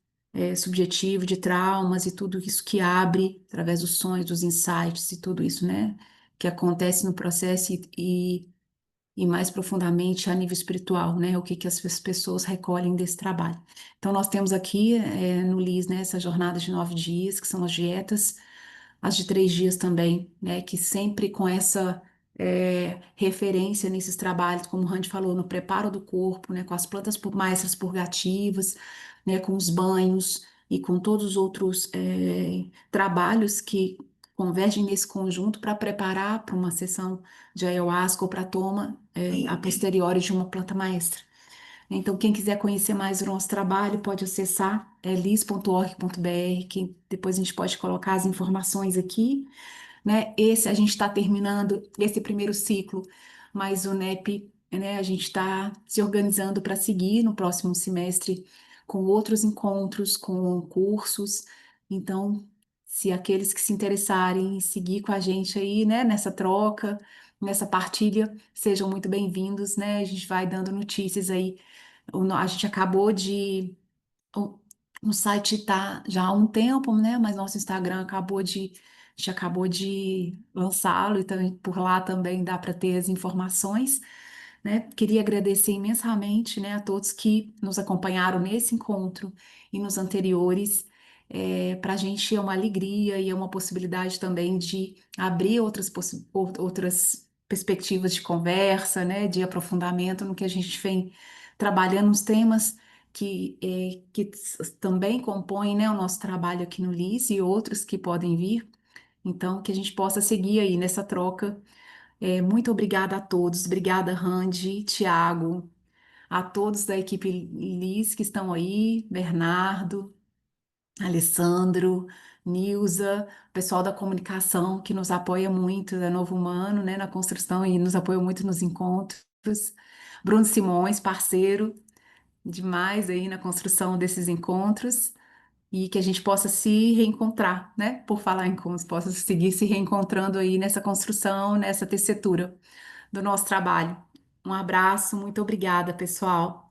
subjetivo, de traumas e tudo isso que abre através dos sonhos, dos insights e tudo isso, né, que acontece no processo e mais profundamente a nível espiritual, né? O que que as pessoas recolhem desse trabalho. Então, nós temos aqui no LIS, né, essa jornada de 9 dias, que são as dietas, as de 3 dias também, né? Que sempre com essa referência nesses trabalhos, como o Rand falou, no preparo do corpo, né? Com as plantas maestras purgativas, né? Com os banhos e com todos os outros trabalhos que convergem nesse conjunto para preparar para uma sessão de ayahuasca ou para toma a posteriori de uma planta maestra. Então, quem quiser conhecer mais do nosso trabalho, pode acessar lis.org.br, que depois a gente pode colocar as informações aqui, né? A gente está terminando esse primeiro ciclo, mas o NEP, né, a gente está se organizando para seguir no próximo semestre com outros encontros, com cursos. Então, se aqueles que se interessarem em seguir com a gente aí, né, nessa troca, nessa partilha, sejam muito bem-vindos, né? A gente vai dando notícias aí. A gente acabou de o, o site está já há um tempo, né? Mas nosso Instagram a gente acabou de lançá-lo e também por lá também dá para ter as informações, né? Queria agradecer imensamente, né, a todos que nos acompanharam nesse encontro e nos anteriores. Para a gente é uma alegria e é uma possibilidade também de abrir outras perspectivas de conversa, né, de aprofundamento no que a gente vem trabalhando nos temas que também compõem, né, o nosso trabalho aqui no LIS e outros que podem vir. Então, que a gente possa seguir aí nessa troca. Muito obrigada a todos. Obrigada, Randi, Tiago, a todos da equipe LIS que estão aí, Bernardo, Alessandro, Nilza, o pessoal da comunicação que nos apoia muito, da Novo Humano, né, na construção e nos apoia muito nos encontros. Bruno Simões, parceiro demais aí na construção desses encontros e que a gente possa se reencontrar, né? Por falar em encontros, possa seguir se reencontrando aí nessa construção, nessa tessitura do nosso trabalho. Um abraço, muito obrigada, pessoal.